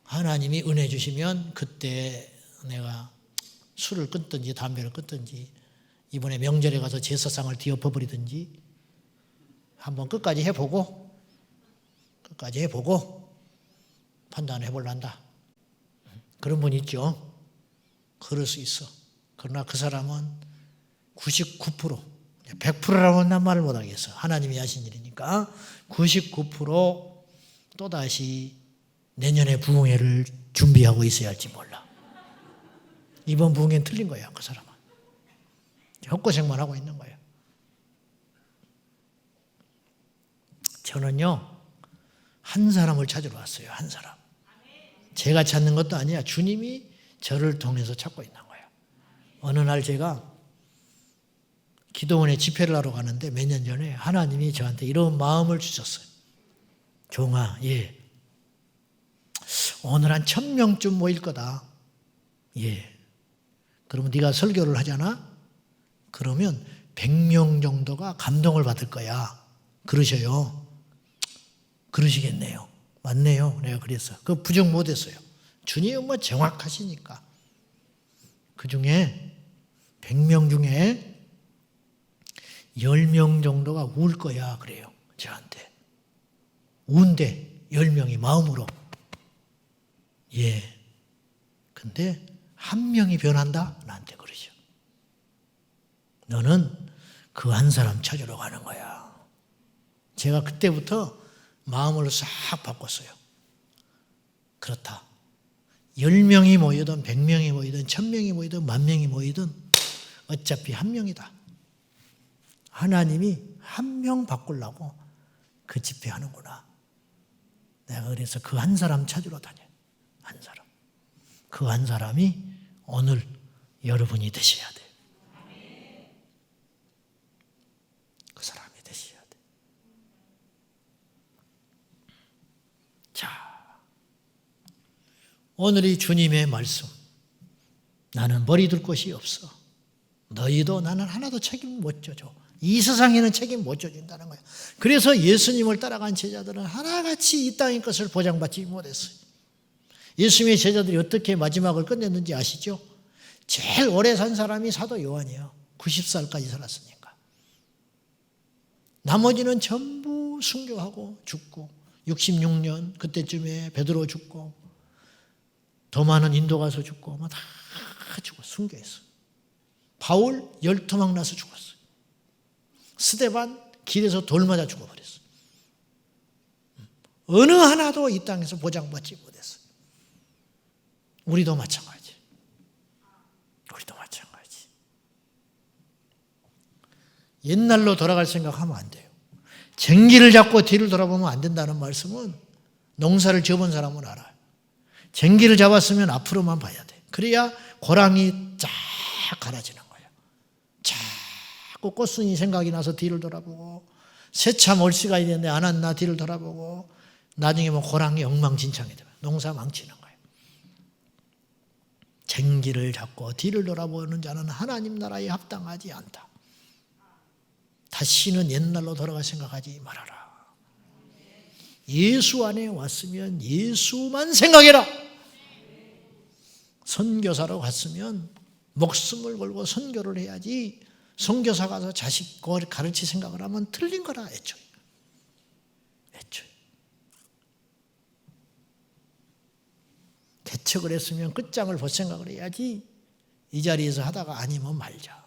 하나님이 은혜 주시면 그때 내가 술을 끊든지 담배를 끊든지 이번에 명절에 가서 제사상을 뒤엎어버리든지 한번 끝까지 해보고 판단해 볼란다. 그런 분 있죠. 그럴 수 있어. 그러나 그 사람은 99%, 100%라고는 난 말을 못하겠어. 하나님이 하신 일이니까 99% 또다시 내년에 부흥회를 준비하고 있어야 할지 몰라. 이번 부흥회는 틀린 거야, 그 사람은. 헛고생만 하고 있는 거예요. 저는요, 한 사람을 찾으러 왔어요. 한 사람. 제가 찾는 것도 아니야. 주님이 저를 통해서 찾고 있는 거예요. 어느 날 제가 기도원에 집회를 하러 가는데 몇 년 전에 하나님이 저한테 이런 마음을 주셨어요. 종아, 예. 오늘 한 1000명쯤 모일 거다. 예. 그러면 네가 설교를 하잖아? 그러면 100명 정도가 감동을 받을 거야. 그러셔요. 그러시겠네요. 맞네요. 내가 그랬어. 그 부정 못했어요. 주님은 뭐 정확하시니까. 그 중에 100명 중에 10명 정도가 울 거야. 그래요. 저한테. 운대 10명이 마음으로. 예. 근데 한 명이 변한다? 나한테 그러죠. 너는 그 한 사람 찾으러 가는 거야. 제가 그때부터 마음을 싹 바꿨어요. 그렇다. 10명이 모이든 100명이 모이든 1000명이 모이든 10,000명이 모이든 어차피 한 명이다. 하나님이 한 명 바꾸려고 그 집회 하는구나. 내가 그래서 그 한 사람 찾으러 다녀요. 한 사람. 그 한 사람이 오늘 여러분이 되셔야 돼요. 그 사람이 되셔야 돼요. 자, 오늘이 주님의 말씀. 나는 버리둘 곳이 없어. 너희도 나는 하나도 책임 못 져줘. 이 세상에는 책임 못 져준다는 거예요. 그래서 예수님을 따라간 제자들은 하나같이 이 땅의 것을 보장받지 못했어요. 예수님의 제자들이 어떻게 마지막을 끝냈는지 아시죠? 제일 오래 산 사람이 사도 요한이에요. 90살까지 살았으니까. 나머지는 전부 순교하고 죽고 66년 그때쯤에 베드로 죽고 더 많은 인도 가서 죽고 뭐 다 죽어 순교했어. 바울 열토막 나서 죽었어요. 스데반 길에서 돌 맞아 죽어버렸어. 어느 하나도 이 땅에서 보장받지 못했어. 우리도 마찬가지. 우리도 마찬가지. 옛날로 돌아갈 생각하면 안 돼요. 쟁기를 잡고 뒤를 돌아보면 안 된다는 말씀은 농사를 지어본 사람은 알아요. 쟁기를 잡았으면 앞으로만 봐야 돼. 그래야 고랑이 쫙 갈아지는 거예요. 자꾸 꽃순이 생각이 나서 뒤를 돌아보고 새참 올시가 있는데 안 왔나 뒤를 돌아보고 나중에 뭐 고랑이 엉망진창이 되면 농사 망치는 거예요. 쟁기를 잡고 뒤를 돌아보는 자는 하나님 나라에 합당하지 않다. 다시는 옛날로 돌아갈 생각하지 말아라. 예수 안에 왔으면 예수만 생각해라. 선교사로 갔으면 목숨을 걸고 선교를 해야지 선교사 가서 자식 가르칠 생각을 하면 틀린 거라 애초에. 개척을 했으면 끝장을 볼 생각을 해야지 이 자리에서 하다가 아니면 말자.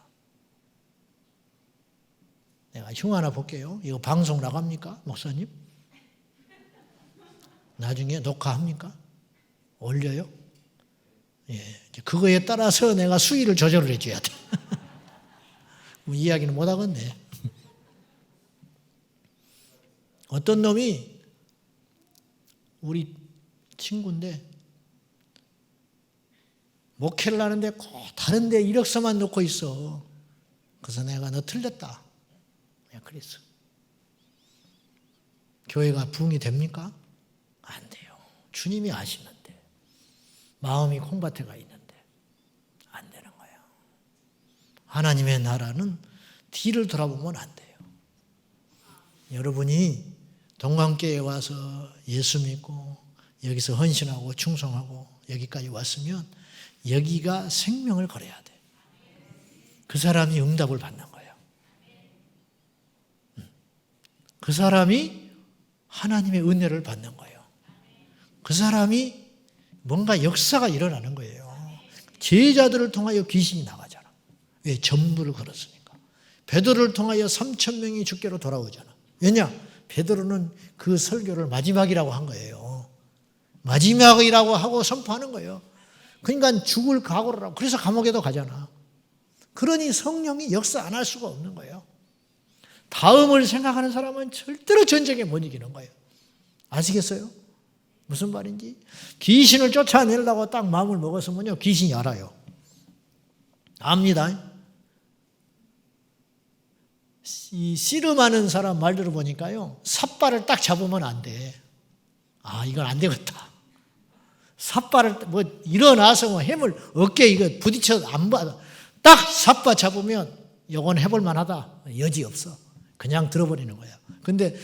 내가 흉 하나 볼게요. 이거 방송 나갑니까? 목사님? 나중에 녹화합니까? 올려요? 예, 그거에 따라서 내가 수위를 조절을 해줘야 돼. 뭐 이야기는 못 하겠네. 어떤 놈이 우리 친구인데 목회를 하는데 꼭 다른 데 이력서만 넣고 있어. 그래서 내가 너 틀렸다. 내가 그랬어. 교회가 부흥이 됩니까? 안 돼요. 주님이 아시는데. 마음이 콩밭에 가 있는데 안 되는 거예요. 하나님의 나라는 뒤를 돌아보면 안 돼요. 여러분이 동광교회에 와서 예수 믿고 여기서 헌신하고 충성하고 여기까지 왔으면 여기가 생명을 걸어야 돼. 그 사람이 응답을 받는 거예요. 그 사람이 하나님의 은혜를 받는 거예요. 그 사람이 뭔가 역사가 일어나는 거예요. 제자들을 통하여 귀신이 나가잖아. 왜? 전부를 걸었으니까. 베드로를 통하여 3,000명이 주께로 돌아오잖아. 왜냐? 베드로는 그 설교를 마지막이라고 한 거예요. 마지막이라고 하고 선포하는 거예요. 그러니까 죽을 각오를 하고 그래서 감옥에도 가잖아. 그러니 성령이 역사 안 할 수가 없는 거예요. 다음을 생각하는 사람은 절대로 전쟁에 못 이기는 거예요. 아시겠어요? 무슨 말인지? 귀신을 쫓아내려고 딱 마음을 먹었으면요, 귀신이 알아요. 압니다. 이 씨름하는 사람 말 들어보니까요, 삿발을 딱 잡으면 안 돼. 아, 이건 안 되겠다. 삿발을 뭐 일어나서 뭐 힘을 어깨에 이거 부딪혀도 안 받아. 딱 삿발 잡으면 요건 해볼 만하다. 여지 없어. 그냥 들어버리는 거야. 근데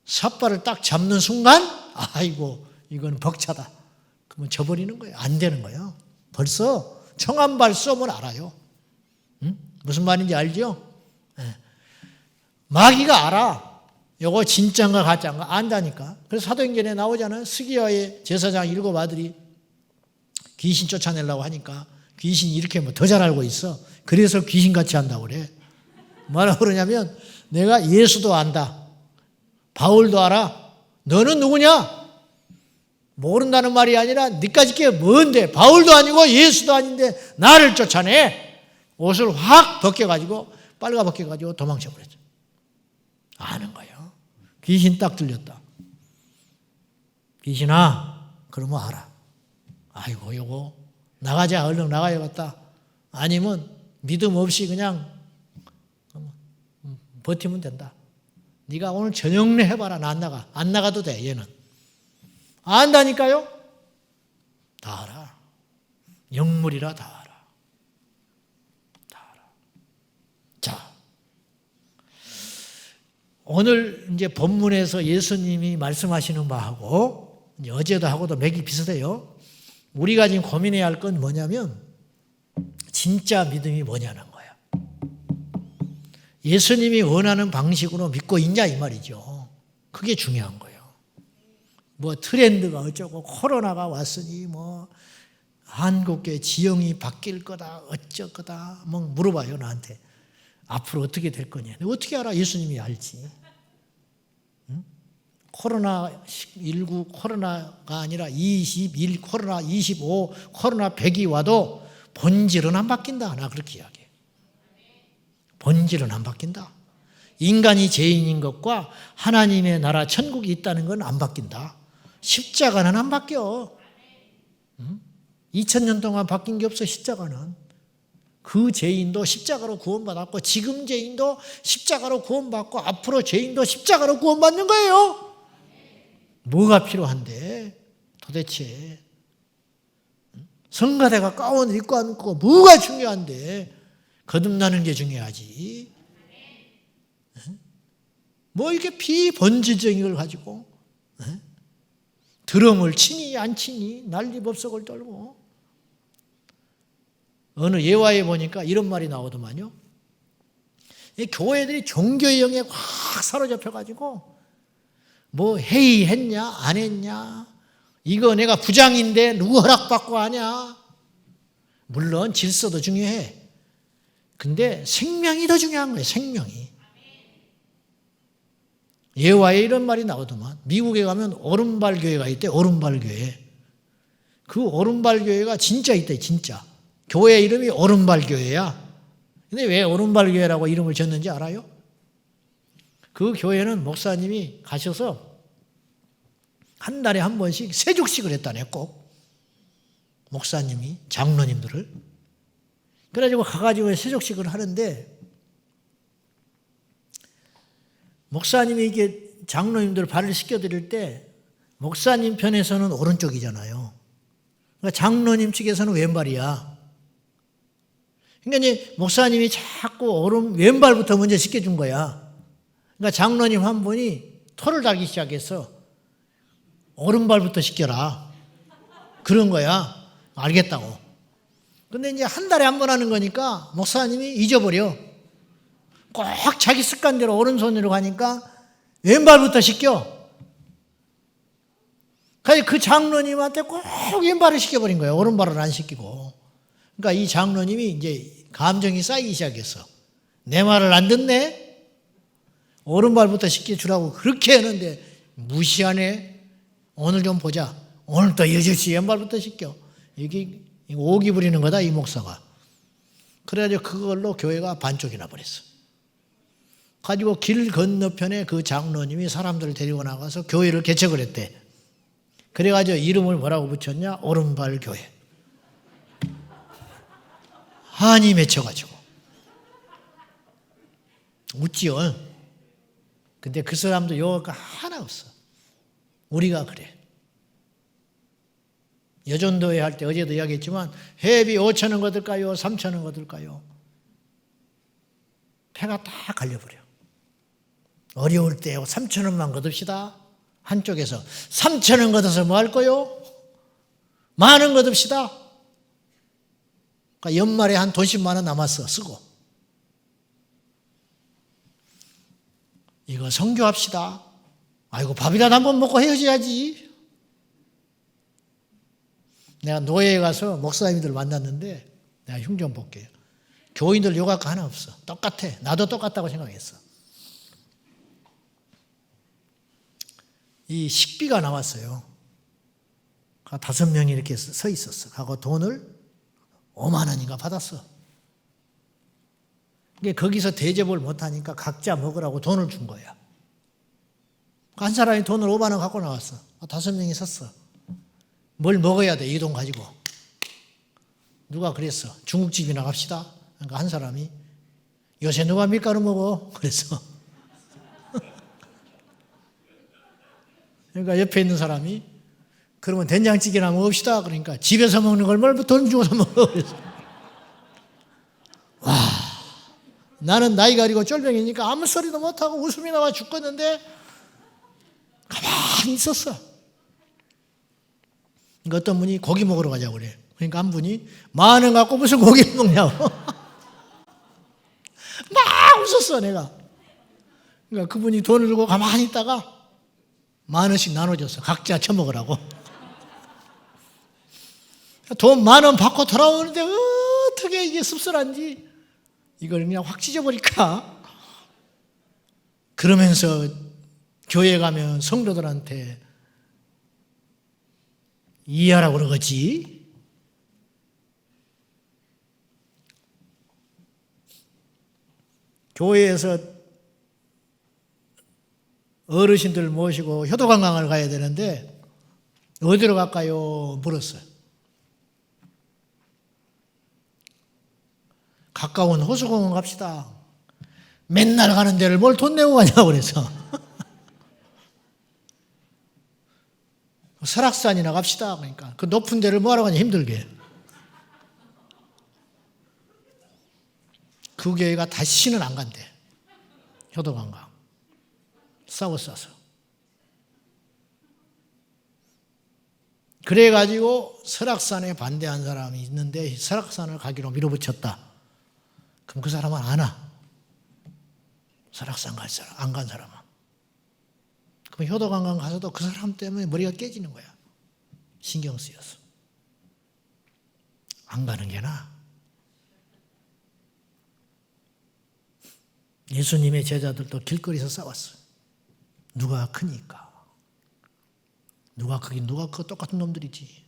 삿발을 딱 잡는 순간, 아이고, 이건 벅차다. 그러면 져버리는 거예요. 안 되는 거예요. 벌써 청한발 쏘면 알아요. 응? 무슨 말인지 알죠? 네. 마귀가 알아. 요거 진짜인가 가짜인가 안다니까. 그래서 사도행전에 나오잖아요. 스기야의 제사장 7 아들이 귀신 쫓아내려고 하니까 귀신이 이렇게 뭐 더 잘 알고 있어. 그래서 귀신같이 한다고 그래. 뭐라고 그러냐면 내가 예수도 안다. 바울도 알아. 너는 누구냐? 모른다는 말이 아니라 니까지 게 뭔데? 바울도 아니고 예수도 아닌데 나를 쫓아내. 옷을 확 벗겨가지고 빨가 벗겨가지고 도망쳐버렸죠. 아는 거예요. 귀신 딱 들렸다. 귀신아, 그러면 알아. 아이고, 요거 나가자. 얼른 나가야겠다. 아니면 믿음 없이 그냥 버티면 된다. 네가 오늘 저녁 내 해봐라. 나 안 나가. 안 나가도 돼. 얘는. 안다니까요. 다 알아. 영물이라 다 알아. 다 알아. 자, 오늘 이제 본문에서 예수님이 말씀하시는 바하고 이제 어제도 하고도 맥이 비슷해요. 우리가 지금 고민해야 할 건 뭐냐면 진짜 믿음이 뭐냐는 거야. 예수님이 원하는 방식으로 믿고 있냐 이 말이죠. 그게 중요한 거예요. 뭐 트렌드가 어쩌고 코로나가 왔으니 뭐 한국교회 지형이 바뀔 거다 어쩔 거다 뭐 물어봐요 나한테. 앞으로 어떻게 될 거냐. 어떻게 알아? 예수님이 알지. 응? 코로나19 코로나가 아니라 21 코로나 25 코로나 100이 와도 본질은 안 바뀐다. 나 그렇게 이야기해. 본질은 안 바뀐다. 인간이 죄인인 것과 하나님의 나라 천국이 있다는 건 안 바뀐다. 십자가는 안 바뀌어. 2000년 동안 바뀐 게 없어. 십자가는. 그 죄인도 십자가로 구원받았고 지금 죄인도 십자가로 구원받고 앞으로 죄인도 십자가로 구원받는 거예요. 뭐가 필요한데 도대체. 성가대가 가운을 입고 앉고 뭐가 중요한데 거듭나는 게 중요하지. 뭐 이렇게 비본질적인 걸 가지고 드럼을 치니 안 치니 난리법석을 떨고. 어느 예화에 보니까 이런 말이 나오더만요. 이 교회들이 종교의 영에 확 사로잡혀가지고 뭐 회의했냐 안 했냐, 이거 내가 부장인데 누구 허락받고 하냐. 물론 질서도 중요해. 근데 생명이 더 중요한 거예요. 생명이. 예화에 이런 말이 나오더만. 미국에 가면 오른발 교회가 있대. 오른발 교회. 그 오른발 교회가 진짜 있대. 진짜. 교회 이름이 오른발 교회야. 근데 왜 오른발 교회라고 이름을 졌는지 알아요? 그 교회는 목사님이 가셔서 한 달에 한 번씩 세족식을 했다네. 꼭 목사님이 장로님들을. 그래가지고 가가지고 세족식을 하는데 목사님이 이게 장로님들 발을 씻겨드릴 때 목사님 편에서는 오른쪽이잖아요. 그러니까 장로님 측에서는 왼발이야. 그러니까 이제 목사님이 자꾸 왼발부터 먼저 씻겨준 거야. 그러니까 장로님 한 분이 토를 달기 시작했어. 오른발부터 씻겨라. 그런 거야. 알겠다고. 근데 이제 한 달에 한 번 하는 거니까 목사님이 잊어버려. 꼭 자기 습관대로 오른손으로 가니까 왼발부터 씻겨. 그래서 그 장로님한테 꼭 왼발을 씻겨버린 거예요. 오른발을 안 씻기고. 그러니까 이 장로님이 이제 감정이 쌓이기 시작했어. 내 말을 안 듣네? 오른발부터 씻겨주라고 그렇게 했는데 무시하네? 오늘 좀 보자. 오늘 또 여실시 왼발부터 씻겨. 이게 오기 부리는 거다, 이 목사가. 그래가지고 그걸로 교회가 반쪽이 나버렸어. 가지고 길 건너편에 그 장로님이 사람들을 데리고 나가서 교회를 개척을 했대. 그래가지고 이름을 뭐라고 붙였냐? 오른발 교회. 한이 맺혀가지고. 웃지요. 근데 그 사람도 요가 하나 없어. 우리가 그래. 여전도회 할 때 어제도 이야기했지만 회비 5,000원 거둘까요? 3,000원 거둘까요? 패가 다 갈려버려. 어려울 때 3,000원만 거둡시다. 한쪽에서 3,000원 걷어서 뭐 할 거요? 10,000원 거둡시다. 그러니까 연말에 한 돈 10만 원 남았어. 쓰고. 이거 선교합시다. 아이고 밥이라도 한번 먹고 헤어져야지. 내가 노예에 가서 목사님들 만났는데 내가 흉 좀 볼게요. 교인들 요각가 하나 없어. 똑같아. 나도 똑같다고 생각했어. 이 식비가 나왔어요. 5명이 이렇게 서 있었어. 하고 돈을 5만 원인가 받았어. 그러니까 거기서 대접을 못하니까 각자 먹으라고 돈을 준 거야. 한 사람이 돈을 5만 원 갖고 나왔어. 5명이 섰어. 뭘 먹어야 돼, 이 돈 가지고. 누가 그랬어. 중국집이나 갑시다. 그러니까 한 사람이 요새 누가 밀가루 먹어? 그랬어. 그러니까 옆에 있는 사람이 그러면 된장찌개나 먹읍시다. 그러니까 집에서 먹는 걸 뭘 돈 주고서 먹어. 그래서. 와, 나는 나이가 어리고 쫄병이니까 아무 소리도 못하고 웃음이 나와 죽겠는데 가만히 있었어. 그러니까 어떤 분이 고기 먹으러 가자고 그래. 그러니까 한 분이 10,000원 갖고 무슨 고기를 먹냐고. 막 웃었어, 내가. 그러니까 그분이 돈을 주고 가만히 있다가 10,000원씩 나눠줬어. 각자 처먹으라고. 돈 10,000원 받고 돌아오는데 어떻게 이게 씁쓸한지 이걸 그냥 확 찢어버릴까? 그러면서 교회 가면 성도들한테 이해하라고 그러겠지. 교회에서 어르신들 모시고 효도관광을 가야 되는데 어디로 갈까요? 물었어요. 가까운 호수공원 갑시다. 맨날 가는 데를 뭘 돈 내고 가냐고 그래서 설악산이나 갑시다. 그러니까 그 높은 데를 뭐하러 가냐 힘들게. 그 교회가 다시는 안 간대. 효도관광. 싸웠어서. 그래가지고 설악산에 반대한 사람이 있는데 설악산을 가기로 밀어붙였다. 그럼 그 사람은 안 와. 설악산 갈 사람, 안 간 사람은. 그럼 효도관광 가서도 그 사람 때문에 머리가 깨지는 거야. 신경 쓰여서. 안 가는 게 나아. 예수님의 제자들도 길거리에서 싸웠어요. 누가 크니까. 누가 크긴 누가 커 똑같은 놈들이지.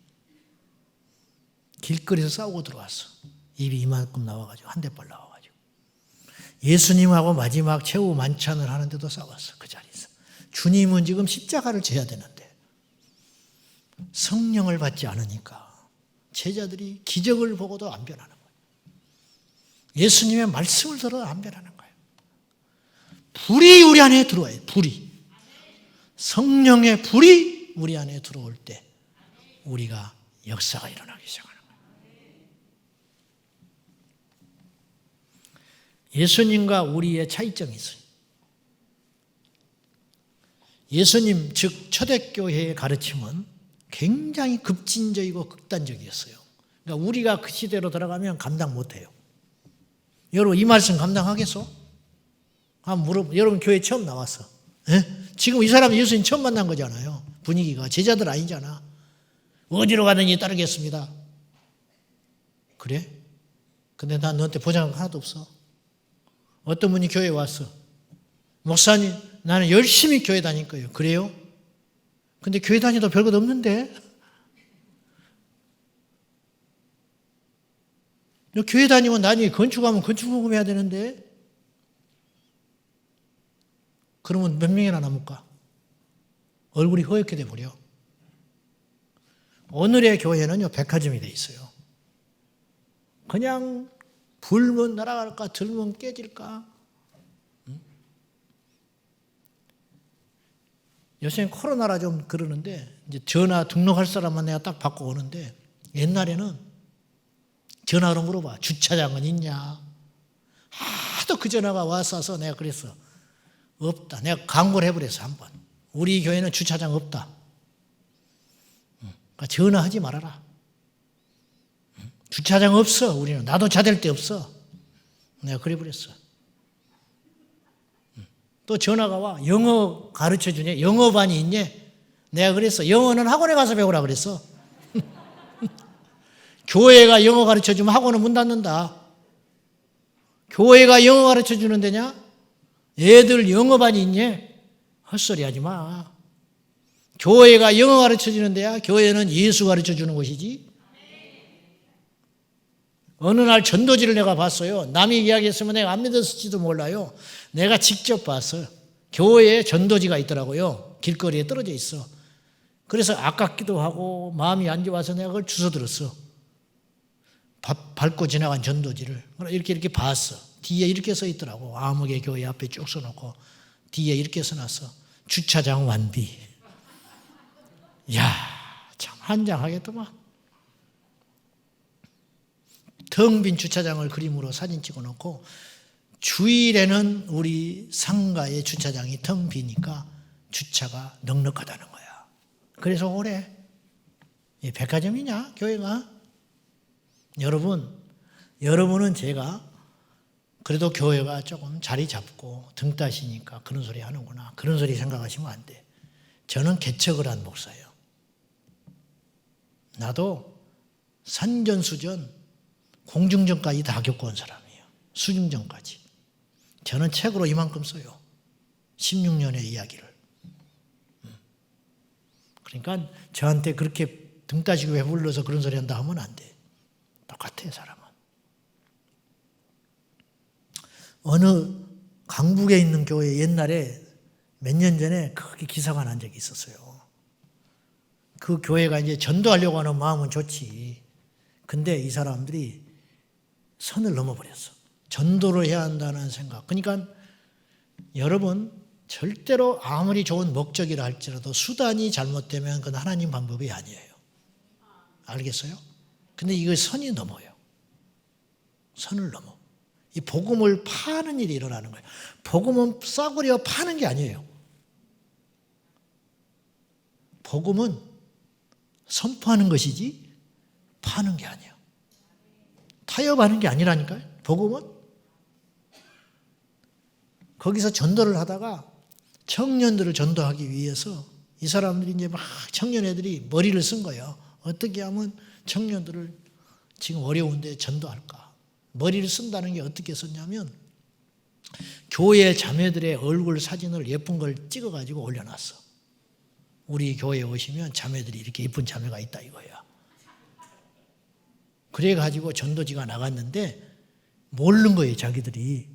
길거리에서 싸우고 들어왔어. 입이 이만큼 나와가지고 한 대발 나와가지고. 예수님하고 마지막 최후 만찬을 하는데도 싸웠어. 그 자리에서. 주님은 지금 십자가를 져야 되는데 성령을 받지 않으니까 제자들이 기적을 보고도 안 변하는 거예요. 예수님의 말씀을 들어도 안 변하는 거예요. 불이 우리 안에 들어와요. 불이. 성령의 불이 우리 안에 들어올 때 우리가 역사가 일어나기 시작하는 거예요. 예수님과 우리의 차이점이 있어요. 예수님 즉 초대교회의 가르침은 굉장히 급진적이고 극단적이었어요. 그러니까 우리가 그 시대로 들어가면 감당 못해요. 여러분 이 말씀 감당하겠어? 한번 물어보. 여러분 교회 처음 나왔어. 에? 지금 이 사람 예수님 처음 만난 거잖아요. 분위기가 제자들 아니잖아. 어디로 가든지 따르겠습니다. 그래? 근데 난 너한테 보장 하나도 없어. 어떤 분이 교회에 왔어. 목사님 나는 열심히 교회 다닐 거예요. 그래요? 근데 교회 다니도 별것 없는데? 너 교회 다니면 나중에 건축하면 건축공금 해야 되는데? 그러면 몇 명이나 남을까? 얼굴이 허옇게 돼버려. 오늘의 교회는요, 백화점이 돼 있어요. 그냥 불면 날아갈까, 들면 깨질까? 요새는 코로나라 좀 그러는데, 이제 전화 등록할 사람만 내가 딱 받고 오는데, 옛날에는 전화로 물어봐. 주차장은 있냐? 하도 그 전화가 왔어서 내가 그랬어. 없다. 내가 광고를 해버렸어, 한 번. 우리 교회는 주차장 없다. 그러니까 전화하지 말아라. 주차장 없어, 우리는. 나도 차댈 데 없어. 내가 그래버렸어. 또 전화가 와. 영어 가르쳐 주냐? 영어반이 있냐? 내가 그랬어. 영어는 학원에 가서 배우라 그랬어. 교회가 영어 가르쳐 주면 학원은 문 닫는다. 교회가 영어 가르쳐 주는 데냐? 애들 영어반이 있냐? 헛소리 하지 마. 교회가 영어 가르쳐 주는 데야? 교회는 예수 가르쳐 주는 곳이지. 어느 날 전도지를 내가 봤어요. 남이 이야기했으면 내가 안 믿었을지도 몰라요. 내가 직접 봤어요. 교회에 전도지가 있더라고요. 길거리에 떨어져 있어. 그래서 아깝기도 하고 마음이 안 좋아서 내가 그걸 주워들었어. 밟고 지나간 전도지를. 이렇게 봤어. 뒤에 이렇게 써 있더라고. 아무개 교회 앞에 쭉 써놓고 뒤에 이렇게 써놨어. 주차장 완비. 이야, 참 한장하겠더만. 텅 빈 주차장을 그림으로 사진 찍어놓고 주일에는 우리 상가의 주차장이 텅 비니까 주차가 넉넉하다는 거야. 그래서 오래 백화점이냐 교회가? 여러분은 제가 그래도 교회가 조금 자리 잡고 등 따시니까 그런 소리 하는구나. 그런 소리 생각하시면 안 돼. 저는 개척을 한 목사예요. 나도 산전수전, 공중전까지 다 겪어온 사람이에요. 수중전까지. 저는 책으로 이만큼 써요. 16년의 이야기를. 그러니까 저한테 그렇게 등 따시고 배불러서 그런 소리 한다 하면 안 돼. 똑같아요, 사람은. 어느 강북에 있는 교회 옛날에 몇 년 전에 크게 기사가 난 적이 있었어요. 그 교회가 이제 전도하려고 하는 마음은 좋지. 근데 이 사람들이 선을 넘어버렸어. 전도를 해야 한다는 생각. 그러니까 여러분 절대로 아무리 좋은 목적이라 할지라도 수단이 잘못되면 그건 하나님 방법이 아니에요. 알겠어요? 근데 이거 선이 넘어요. 선을 넘어. 이 복음을 파는 일이 일어나는 거예요. 복음은 싸구려 파는 게 아니에요. 복음은 선포하는 것이지 파는 게 아니에요. 타협하는 게 아니라니까요. 복음은 거기서 전도를 하다가 청년들을 전도하기 위해서 이 사람들이 이제 막 청년 애들이 머리를 쓴 거예요. 어떻게 하면 청년들을 지금 어려운데 전도할까? 머리를 쓴다는 게 어떻게 썼냐면 교회 자매들의 얼굴 사진을 예쁜 걸 찍어가지고 올려놨어. 우리 교회에 오시면 자매들이 이렇게 예쁜 자매가 있다 이거야. 그래가지고 전도지가 나갔는데 모르는 거예요, 자기들이.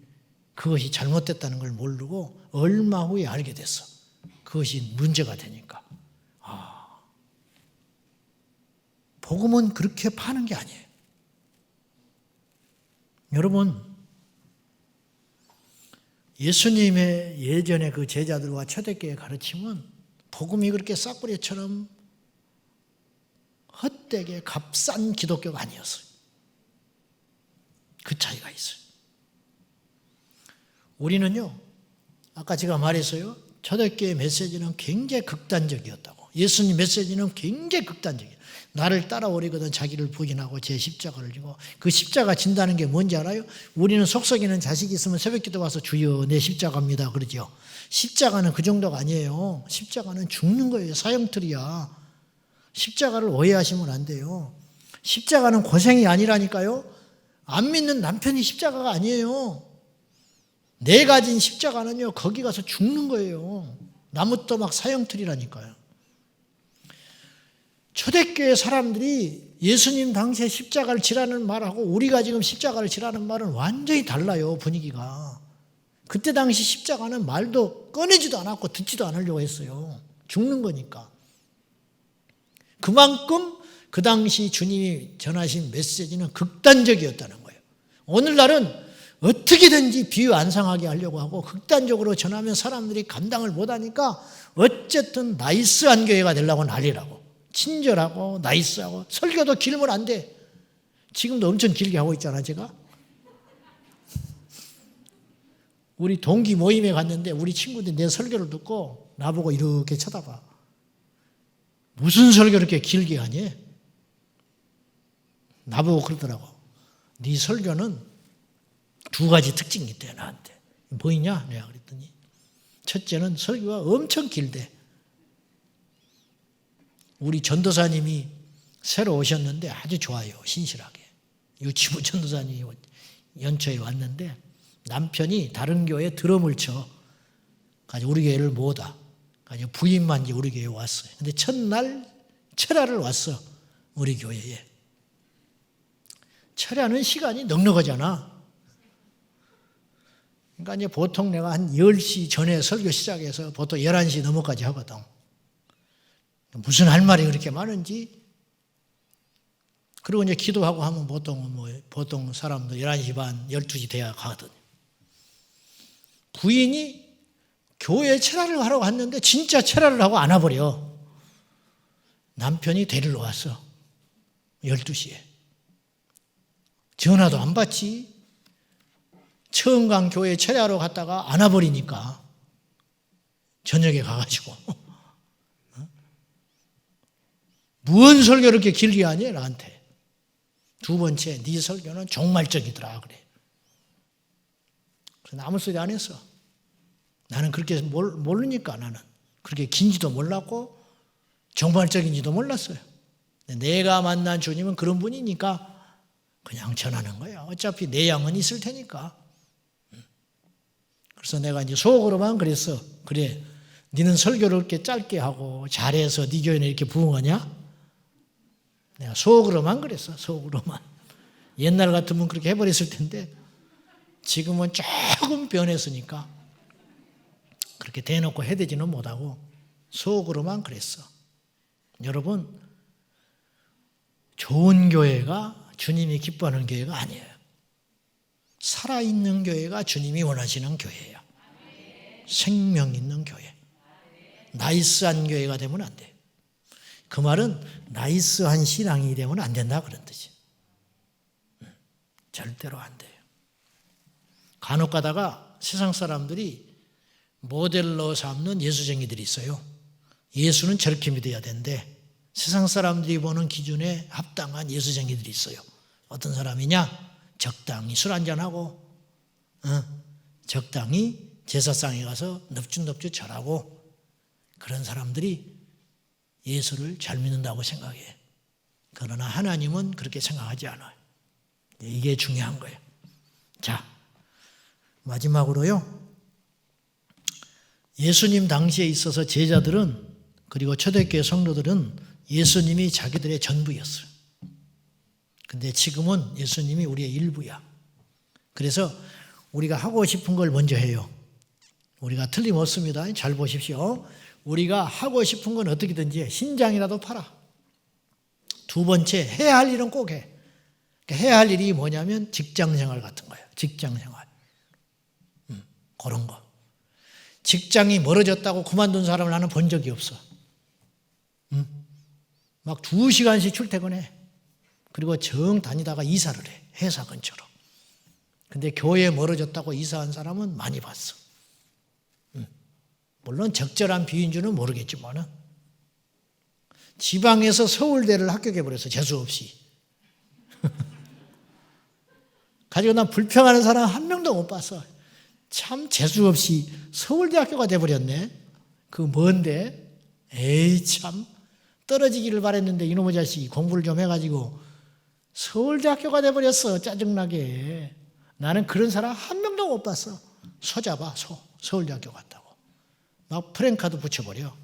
그것이 잘못됐다는 걸 모르고 얼마 후에 알게 됐어. 그것이 문제가 되니까. 복음은 그렇게 파는 게 아니에요. 여러분, 예수님의 예전에 그 제자들과 초대교회 가르침은 복음이 그렇게 싹구리처럼 헛되게 값싼 기독교가 아니었어요. 그 차이가 있어요. 우리는요, 아까 제가 말했어요. 초대교회 메시지는 굉장히 극단적이었다고. 예수님 메시지는 굉장히 극단적이에요. 나를 따라오리거든 자기를 부인하고 제 십자가를 지고. 그 십자가 진다는 게 뭔지 알아요? 우리는 속썩이는 자식이 있으면 새벽기도 와서 주여 내 십자가입니다 그러죠. 십자가는 그 정도가 아니에요. 십자가는 죽는 거예요. 사형틀이야. 십자가를 오해하시면 안 돼요. 십자가는 고생이 아니라니까요. 안 믿는 남편이 십자가가 아니에요. 내 가진 십자가는요, 거기 가서 죽는 거예요. 나무토막 사형틀이라니까요. 초대교회 사람들이 예수님 당시에 십자가를 지라는 말하고 우리가 지금 십자가를 지라는 말은 완전히 달라요, 분위기가. 그때 당시 십자가는 말도 꺼내지도 않았고 듣지도 않으려고 했어요. 죽는 거니까. 그만큼 그 당시 주님이 전하신 메시지는 극단적이었다는 거예요. 오늘날은 어떻게든지 비유 안 상하게 하려고 하고 극단적으로 전하면 사람들이 감당을 못하니까 어쨌든 나이스한 교회가 되려고 난리라고. 친절하고 나이스하고 설교도 길면 안 돼. 지금도 엄청 길게 하고 있잖아 제가. 우리 동기 모임에 갔는데 우리 친구들이 내 설교를 듣고 나보고 이렇게 쳐다봐. 무슨 설교를 이렇게 길게 하니? 나보고 그러더라고. 네 설교는 두 가지 특징이 있대 나한테. 뭐이냐? 내가 그랬더니 첫째는 설교가 엄청 길대. 우리 전도사님이 새로 오셨는데 아주 좋아요. 신실하게. 유치부 전도사님이 연초에 왔는데 남편이 다른 교회에 드럼을 쳐. 가지고 우리 교회를 못 와. 가지고 부인만 이제 우리 교회에 왔어요. 근데 첫날 철야를 왔어. 우리 교회에. 철야는 시간이 넉넉하잖아. 그러니까 이제 보통 내가 한 10시 전에 설교 시작해서 보통 11시 넘어까지 하거든. 무슨 할 말이 그렇게 많은지. 그리고 이제 기도하고 하면 보통 사람도 11시 반, 12시 돼야 가거든. 부인이 교회에 철야를 하러 갔는데 진짜 철야를 하고 안 와버려. 남편이 데리러 왔어. 12시에. 전화도 안 받지. 처음 간 교회 철야하러 갔다가 안 와버리니까 저녁에 가가지고 무언 설교를 이렇게 길게 하니 나한테. 두 번째, 네 설교는 종말적이더라 그래. 그래서 아무 소리 안 했어. 나는 그렇게 모르니까 나는 그렇게 긴지도 몰랐고 종말적인지도 몰랐어요. 내가 만난 주님은 그런 분이니까 그냥 전하는 거야. 어차피 내 양은 있을 테니까. 그래서 내가 이제 속으로만 그랬어. 그래, 니는 설교를 이렇게 짧게 하고 잘해서 네 교회는 이렇게 부흥하냐? 내가 속으로만 그랬어. 속으로만. 옛날 같으면 그렇게 해버렸을 텐데 지금은 조금 변했으니까 그렇게 대놓고 해대지는 못하고 속으로만 그랬어. 여러분, 좋은 교회가 주님이 기뻐하는 교회가 아니에요. 살아있는 교회가 주님이 원하시는 교회예요. 생명 있는 교회. 나이스한 교회가 되면 안 돼요. 그 말은 나이스한 신앙이 되면 안 된다 그런 뜻이에요. 절대로 안 돼요. 간혹 가다가 세상 사람들이 모델로 삼는 예수쟁이들이 있어요. 예수는 저렇게 믿어야 되는데 세상 사람들이 보는 기준에 합당한 예수쟁이들이 있어요. 어떤 사람이냐? 적당히 술 한잔하고 적당히 제사상에 가서 넙죽넙죽 절하고 그런 사람들이 예수를 잘 믿는다고 생각해. 그러나 하나님은 그렇게 생각하지 않아요. 이게 중요한 거예요. 자, 마지막으로요. 예수님 당시에 있어서 제자들은 그리고 초대교회 성도들은 예수님이 자기들의 전부였어요. 근데 지금은 예수님이 우리의 일부야. 그래서 우리가 하고 싶은 걸 먼저 해요. 우리가 틀림없습니다. 잘 보십시오. 우리가 하고 싶은 건 어떻게든지 해. 신장이라도 팔아. 두 번째, 해야 할 일은 꼭 해. 해야 할 일이 뭐냐면 직장생활 같은 거예요. 직장생활. 그런 거. 직장이 멀어졌다고 그만둔 사람을 나는 본 적이 없어. 막 2시간씩 출퇴근해. 그리고 정 다니다가 이사를 해. 회사 근처로. 근데 교회 멀어졌다고 이사한 사람은 많이 봤어. 물론 적절한 비유인 줄은 모르겠지만은 지방에서 서울대를 합격해버렸어. 재수 없이. 가지고 난 불평하는 사람 한 명도 못 봤어. 참 재수 없이 서울대학교가 돼버렸네. 그 뭔데? 에이 참 떨어지기를 바랬는데 이놈의 자식이 공부를 좀 해가지고 서울대학교가 돼버렸어. 짜증나게. 나는 그런 사람 한 명도 못 봤어. 소 잡아. 서울대학교 갔다고. 막 프랭카드 붙여버려.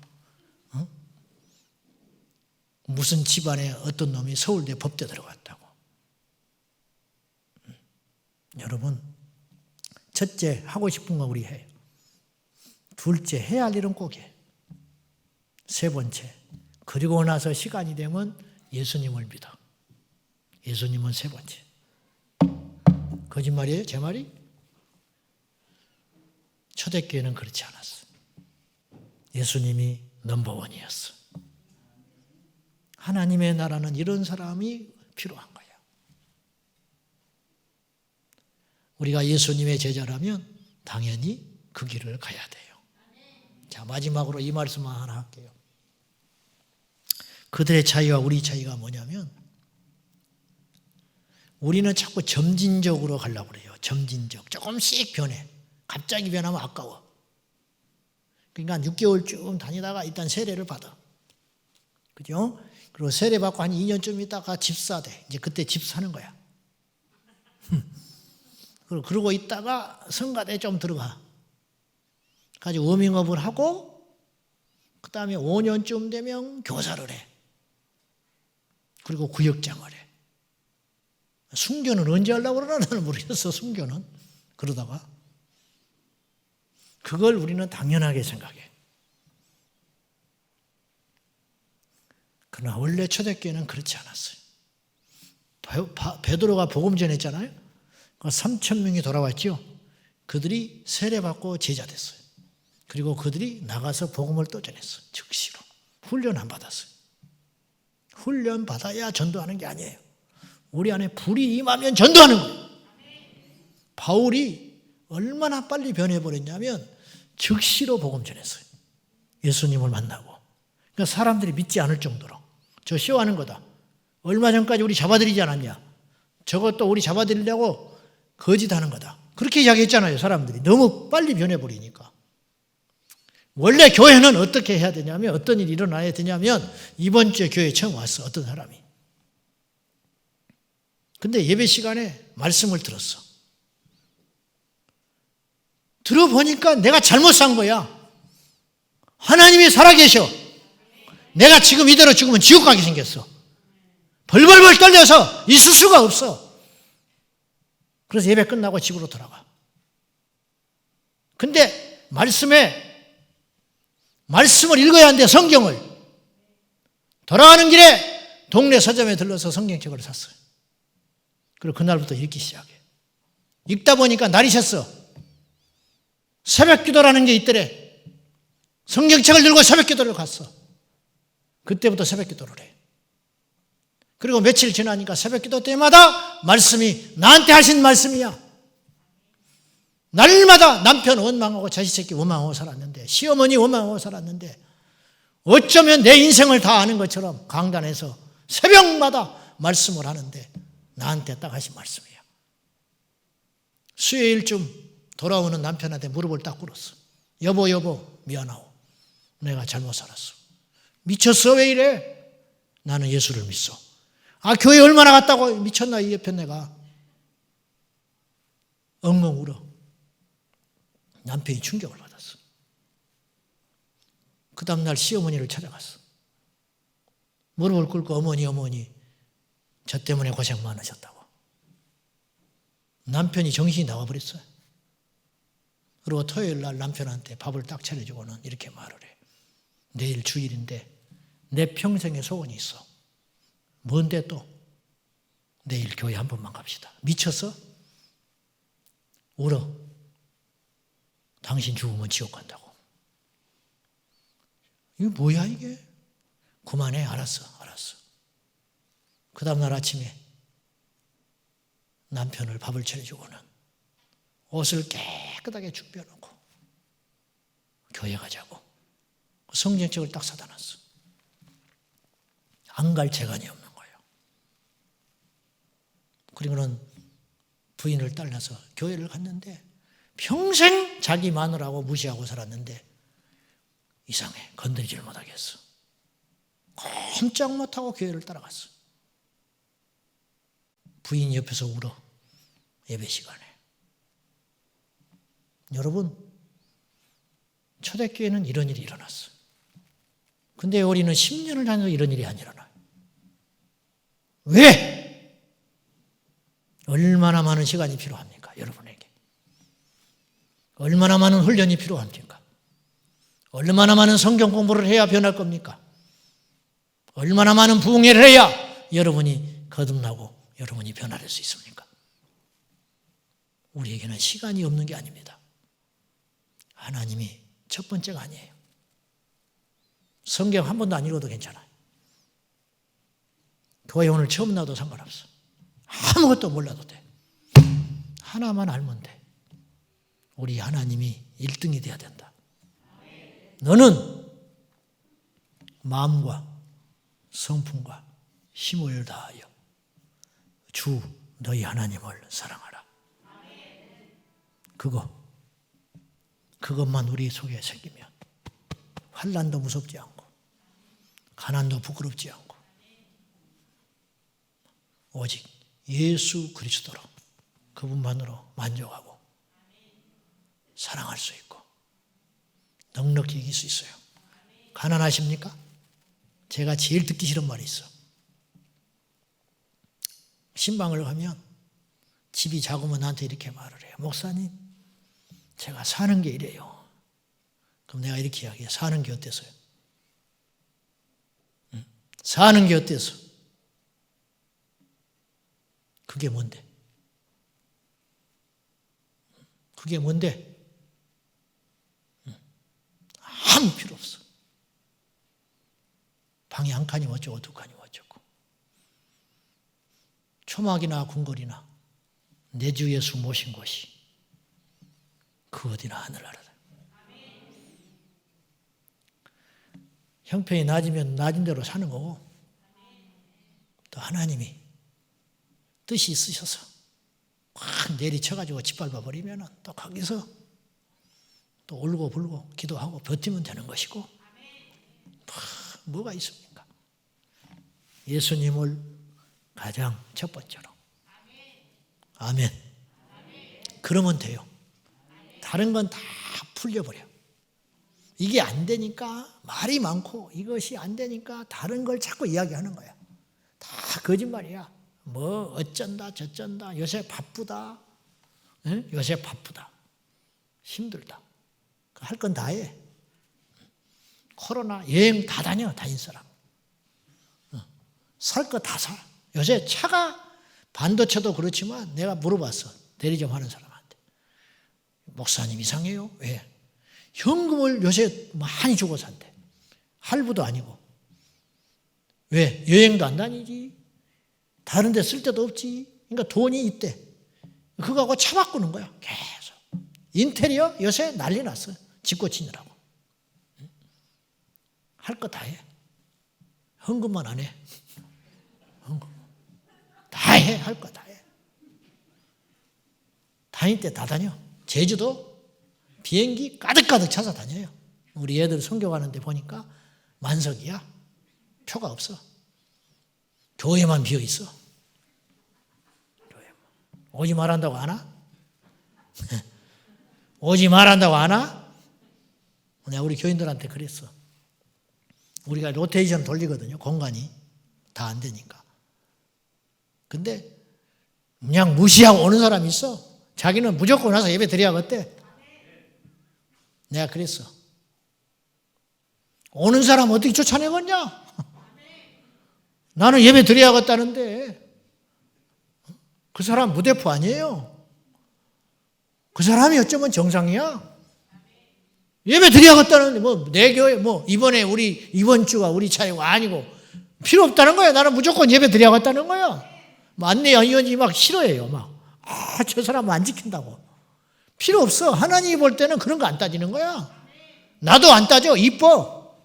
무슨 집안에 어떤 놈이 서울대 법대 들어갔다고. 여러분, 첫째 하고 싶은 거 우리 해요. 둘째 해야 할 일은 꼭 해. 세 번째, 그리고 나서 시간이 되면 예수님을 믿어. 예수님은 세 번째. 거짓말이에요? 제 말이? 초대교회는 그렇지 않았어. 예수님이 넘버원이었어. 하나님의 나라는 이런 사람이 필요한 거야. 우리가 예수님의 제자라면 당연히 그 길을 가야 돼요. 자, 마지막으로 이 말씀만 하나 할게요. 그들의 차이와 우리 차이가 뭐냐면 우리는 자꾸 점진적으로 가려고 그래요. 점진적. 조금씩 변해. 갑자기 변하면 아까워. 그러니까 6개월쯤 다니다가 일단 세례를 받아. 그죠? 그리고 세례 받고 한 2년쯤 있다가 집사 돼. 이제 그때 집 사는 거야. 그러고 있다가 성가대에 좀 들어가. 가지고 워밍업을 하고 그 다음에 5년쯤 되면 교사를 해. 그리고 구역장을 해. 순교는 언제 하려고 그러나 나는 모르겠어. 순교는. 그러다가 그걸 우리는 당연하게 생각해. 그러나 원래 초대교회는 그렇지 않았어요. 베드로가 복음 전했잖아요. 3,000명이 돌아왔죠. 그들이 세례받고 제자 됐어요. 그리고 그들이 나가서 복음을 또 전했어요. 즉시로. 훈련 안 받았어요. 훈련 받아야 전도하는 게 아니에요. 우리 안에 불이 임하면 전도하는 거예요. 바울이 얼마나 빨리 변해버렸냐면 즉시로 복음 전했어요. 예수님을 만나고. 그러니까 사람들이 믿지 않을 정도로. 저 쇼하는 거다. 얼마 전까지 우리 잡아들이지 않았냐. 저것도 우리 잡아들이려고 거짓하는 거다. 그렇게 이야기했잖아요. 사람들이. 너무 빨리 변해버리니까. 원래 교회는 어떻게 해야 되냐면, 어떤 일이 일어나야 되냐면, 이번 주에 교회에 처음 왔어, 어떤 사람이. 근데 예배 시간에 말씀을 들었어. 들어보니까 내가 잘못 산 거야. 하나님이 살아계셔. 내가 지금 이대로 죽으면 지옥 가게 생겼어. 벌벌벌 떨려서 있을 수가 없어. 그래서 예배 끝나고 집으로 돌아가. 근데 말씀을 읽어야 하는데, 성경을. 돌아가는 길에 동네 서점에 들러서 성경책을 샀어요. 그리고 그날부터 읽기 시작해. 읽다 보니까 날이 샜어. 새벽 기도라는 게 있더래. 성경책을 들고 새벽 기도를 갔어. 그때부터 새벽 기도를 해. 그리고 며칠 지나니까 새벽 기도 때마다 말씀이 나한테 하신 말씀이야. 날마다 남편 원망하고 자식 새끼 원망하고 살았는데, 시어머니 원망하고 살았는데, 어쩌면 내 인생을 다 아는 것처럼 강단에서 새벽마다 말씀을 하는데 나한테 딱 하신 말씀이야. 수요일쯤 돌아오는 남편한테 무릎을 딱 꿇었어. 여보 미안하오. 내가 잘못 살았어. 미쳤어, 왜 이래? 나는 예수를 믿어. 아, 교회 얼마나 갔다고? 미쳤나 이 옆에 내가. 엉엉 울어. 남편이 충격을 받았어. 그 다음날 시어머니를 찾아갔어. 무릎을 꿇고 어머니 저 때문에 고생 많으셨다고. 남편이 정신이 나와버렸어요. 그리고 토요일 날 남편한테 밥을 딱 차려주고는 이렇게 말을 해. 내일 주일인데 내 평생의 소원이 있어. 뭔데 또? 내일 교회 한 번만 갑시다. 미쳤어? 울어. 당신 죽으면 지옥 간다고. 이거 뭐야 이게? 그만해. 알았어. 그 다음날 아침에 남편을 밥을 차려주고는 옷을 깨끗하게 준비해놓고 교회 가자고 성경책을 딱 사다 놨어. 안 갈 재간이 없는 거예요. 그리고는 부인을 따라서 교회를 갔는데 평생 자기 마누라고 무시하고 살았는데 이상해. 건드리지를 못하겠어. 꼼짝 못하고 교회를 따라갔어. 부인이 옆에서 울어. 예배 시간에. 여러분, 초대교회는 이런 일이 일어났어. 근데 우리는 10년을 다녀도 이런 일이 안 일어나요. 왜? 얼마나 많은 시간이 필요합니까? 여러분에게. 얼마나 많은 훈련이 필요합니까? 얼마나 많은 성경 공부를 해야 변할 겁니까? 얼마나 많은 부흥회를 해야 여러분이 거듭나고 여러분이 변화될 수 있습니까? 우리에게는 시간이 없는 게 아닙니다. 하나님이 첫 번째가 아니에요. 성경 한 번도 안 읽어도 괜찮아요. 교회 오늘 처음 나도 상관없어. 아무것도 몰라도 돼. 하나만 알면 돼. 우리 하나님이 1등이 돼야 된다. 너는 마음과 성품과 힘을 다하여 주 너희 하나님을 사랑하라. 그것만 우리 속에 새기면 환난도 무섭지 않고 가난도 부끄럽지 않고 오직 예수 그리스도로 그분만으로 만족하고 사랑할 수 있고 넉넉히 이길 수 있어요. 가난하십니까? 제가 제일 듣기 싫은 말이 있어. 신방을 가면 집이 작으면 나한테 이렇게 말을 해요. 목사님, 제가 사는 게 이래요. 그럼 내가 이렇게 이야기해. 사는 게 어때서요? 사는 게 어때서? 그게 뭔데? 그게 뭔데? 아무 필요 없어. 방이 한 칸이 어쩌고 두 칸이 어쩌고. 초막이나 궁궐이나 내 주 예수 모신 곳이 그 어디나 하늘나라다. 형편이 낮으면 낮은 대로 사는 거고 또 하나님이 뜻이 있으셔서 확 내리쳐가지고 짓밟아 버리면 또 거기서 또 울고 불고 기도하고 버티면 되는 것이고 뭐가 있습니까? 예수님을 가장 첫 번째로. 아멘. 그러면 돼요. 다른 건 다 풀려버려. 이게 안 되니까 말이 많고 이것이 안 되니까 다른 걸 자꾸 이야기하는 거야. 다 거짓말이야. 뭐 어쩐다 저쩐다 요새 바쁘다. 응? 요새 바쁘다. 힘들다. 할 건 다 해. 코로나 여행 다 다녀 다닌 사람. 살 거 다 사. 요새 차가 반도체도 그렇지만 내가 물어봤어. 대리점 하는 사람한테. 목사님 이상해요. 왜? 현금을 요새 많이 주고 산대. 할부도 아니고. 왜? 여행도 안 다니지. 다른 데 쓸 데도 없지. 그러니까 돈이 있대. 그거 하고 차 바꾸는 거야. 계속. 인테리어 요새 난리 났어요. 집 고치느라고. 할 거 다 해. 헌금만 안 해. 헌금. 다 해. 할 거 다 해. 다닐 때 다 다녀. 제주도 비행기 가득가득 차서 다녀요. 우리 애들 선교 가는데 보니까 만석이야. 표가 없어. 교회만 비어 있어. 교회만. 오지 말한다고 아나? 오지 말한다고 아나? 내가 우리 교인들한테 그랬어. 우리가 로테이션 돌리거든요. 공간이 다 안 되니까. 근데 그냥 무시하고 오는 사람이 있어. 자기는 무조건 와서 예배 드려야겠대. 내가 그랬어. 오는 사람 어떻게 쫓아내겠냐? 나는 예배 드려야겠다는데 그 사람 무대포 아니에요. 그 사람이 어쩌면 정상이야. 예배 드려야겠다는데 뭐 내 교회 뭐 이번에 우리 이번 주가 우리 차례가 아니고 필요 없다는 거야. 나는 무조건 예배 드려야겠다는 거야. 안내위원이 막 싫어해요. 막 저 사람 안 지킨다고. 필요 없어. 하나님이 볼 때는 그런 거 안 따지는 거야. 나도 안 따져. 이뻐.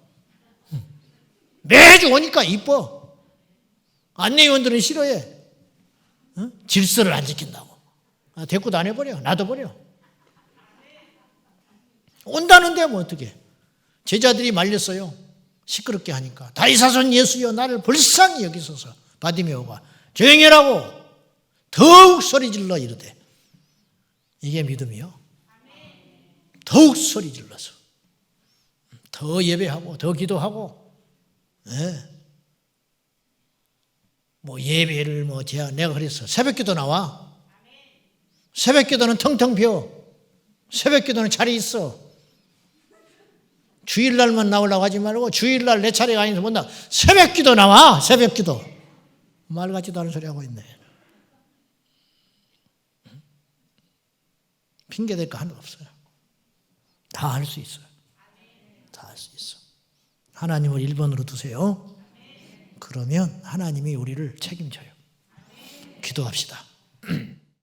매주 오니까 이뻐. 안내위원들은 싫어해. 질서를 안 지킨다고. 대꾸도 안 해버려. 놔둬버려. 온다는데 뭐 어떻게. 제자들이 말렸어요. 시끄럽게 하니까. 다윗사손 예수여 나를 불쌍히 여기소서. 바디메오가 조용히 하라고 더욱 소리질러 이르되. 이게 믿음이요. 더욱 소리질러서 더 예배하고 더 기도하고. 네. 뭐 예배를 뭐 내가 그랬어. 새벽기도 나와. 새벽기도는 텅텅 비어. 새벽기도는 자리 있어. 주일날만 나오려고 하지 말고 주일날 내 차례가 아니어서 못 나와. 새벽기도 나와. 새벽기도. 말 같지도 않은 소리 하고 있네. 핑계댈 거 하나 없어요. 다 할 수 있어요. 다 할 수 있어. 하나님을 1번으로 두세요. 그러면 하나님이 우리를 책임져요. 기도합시다.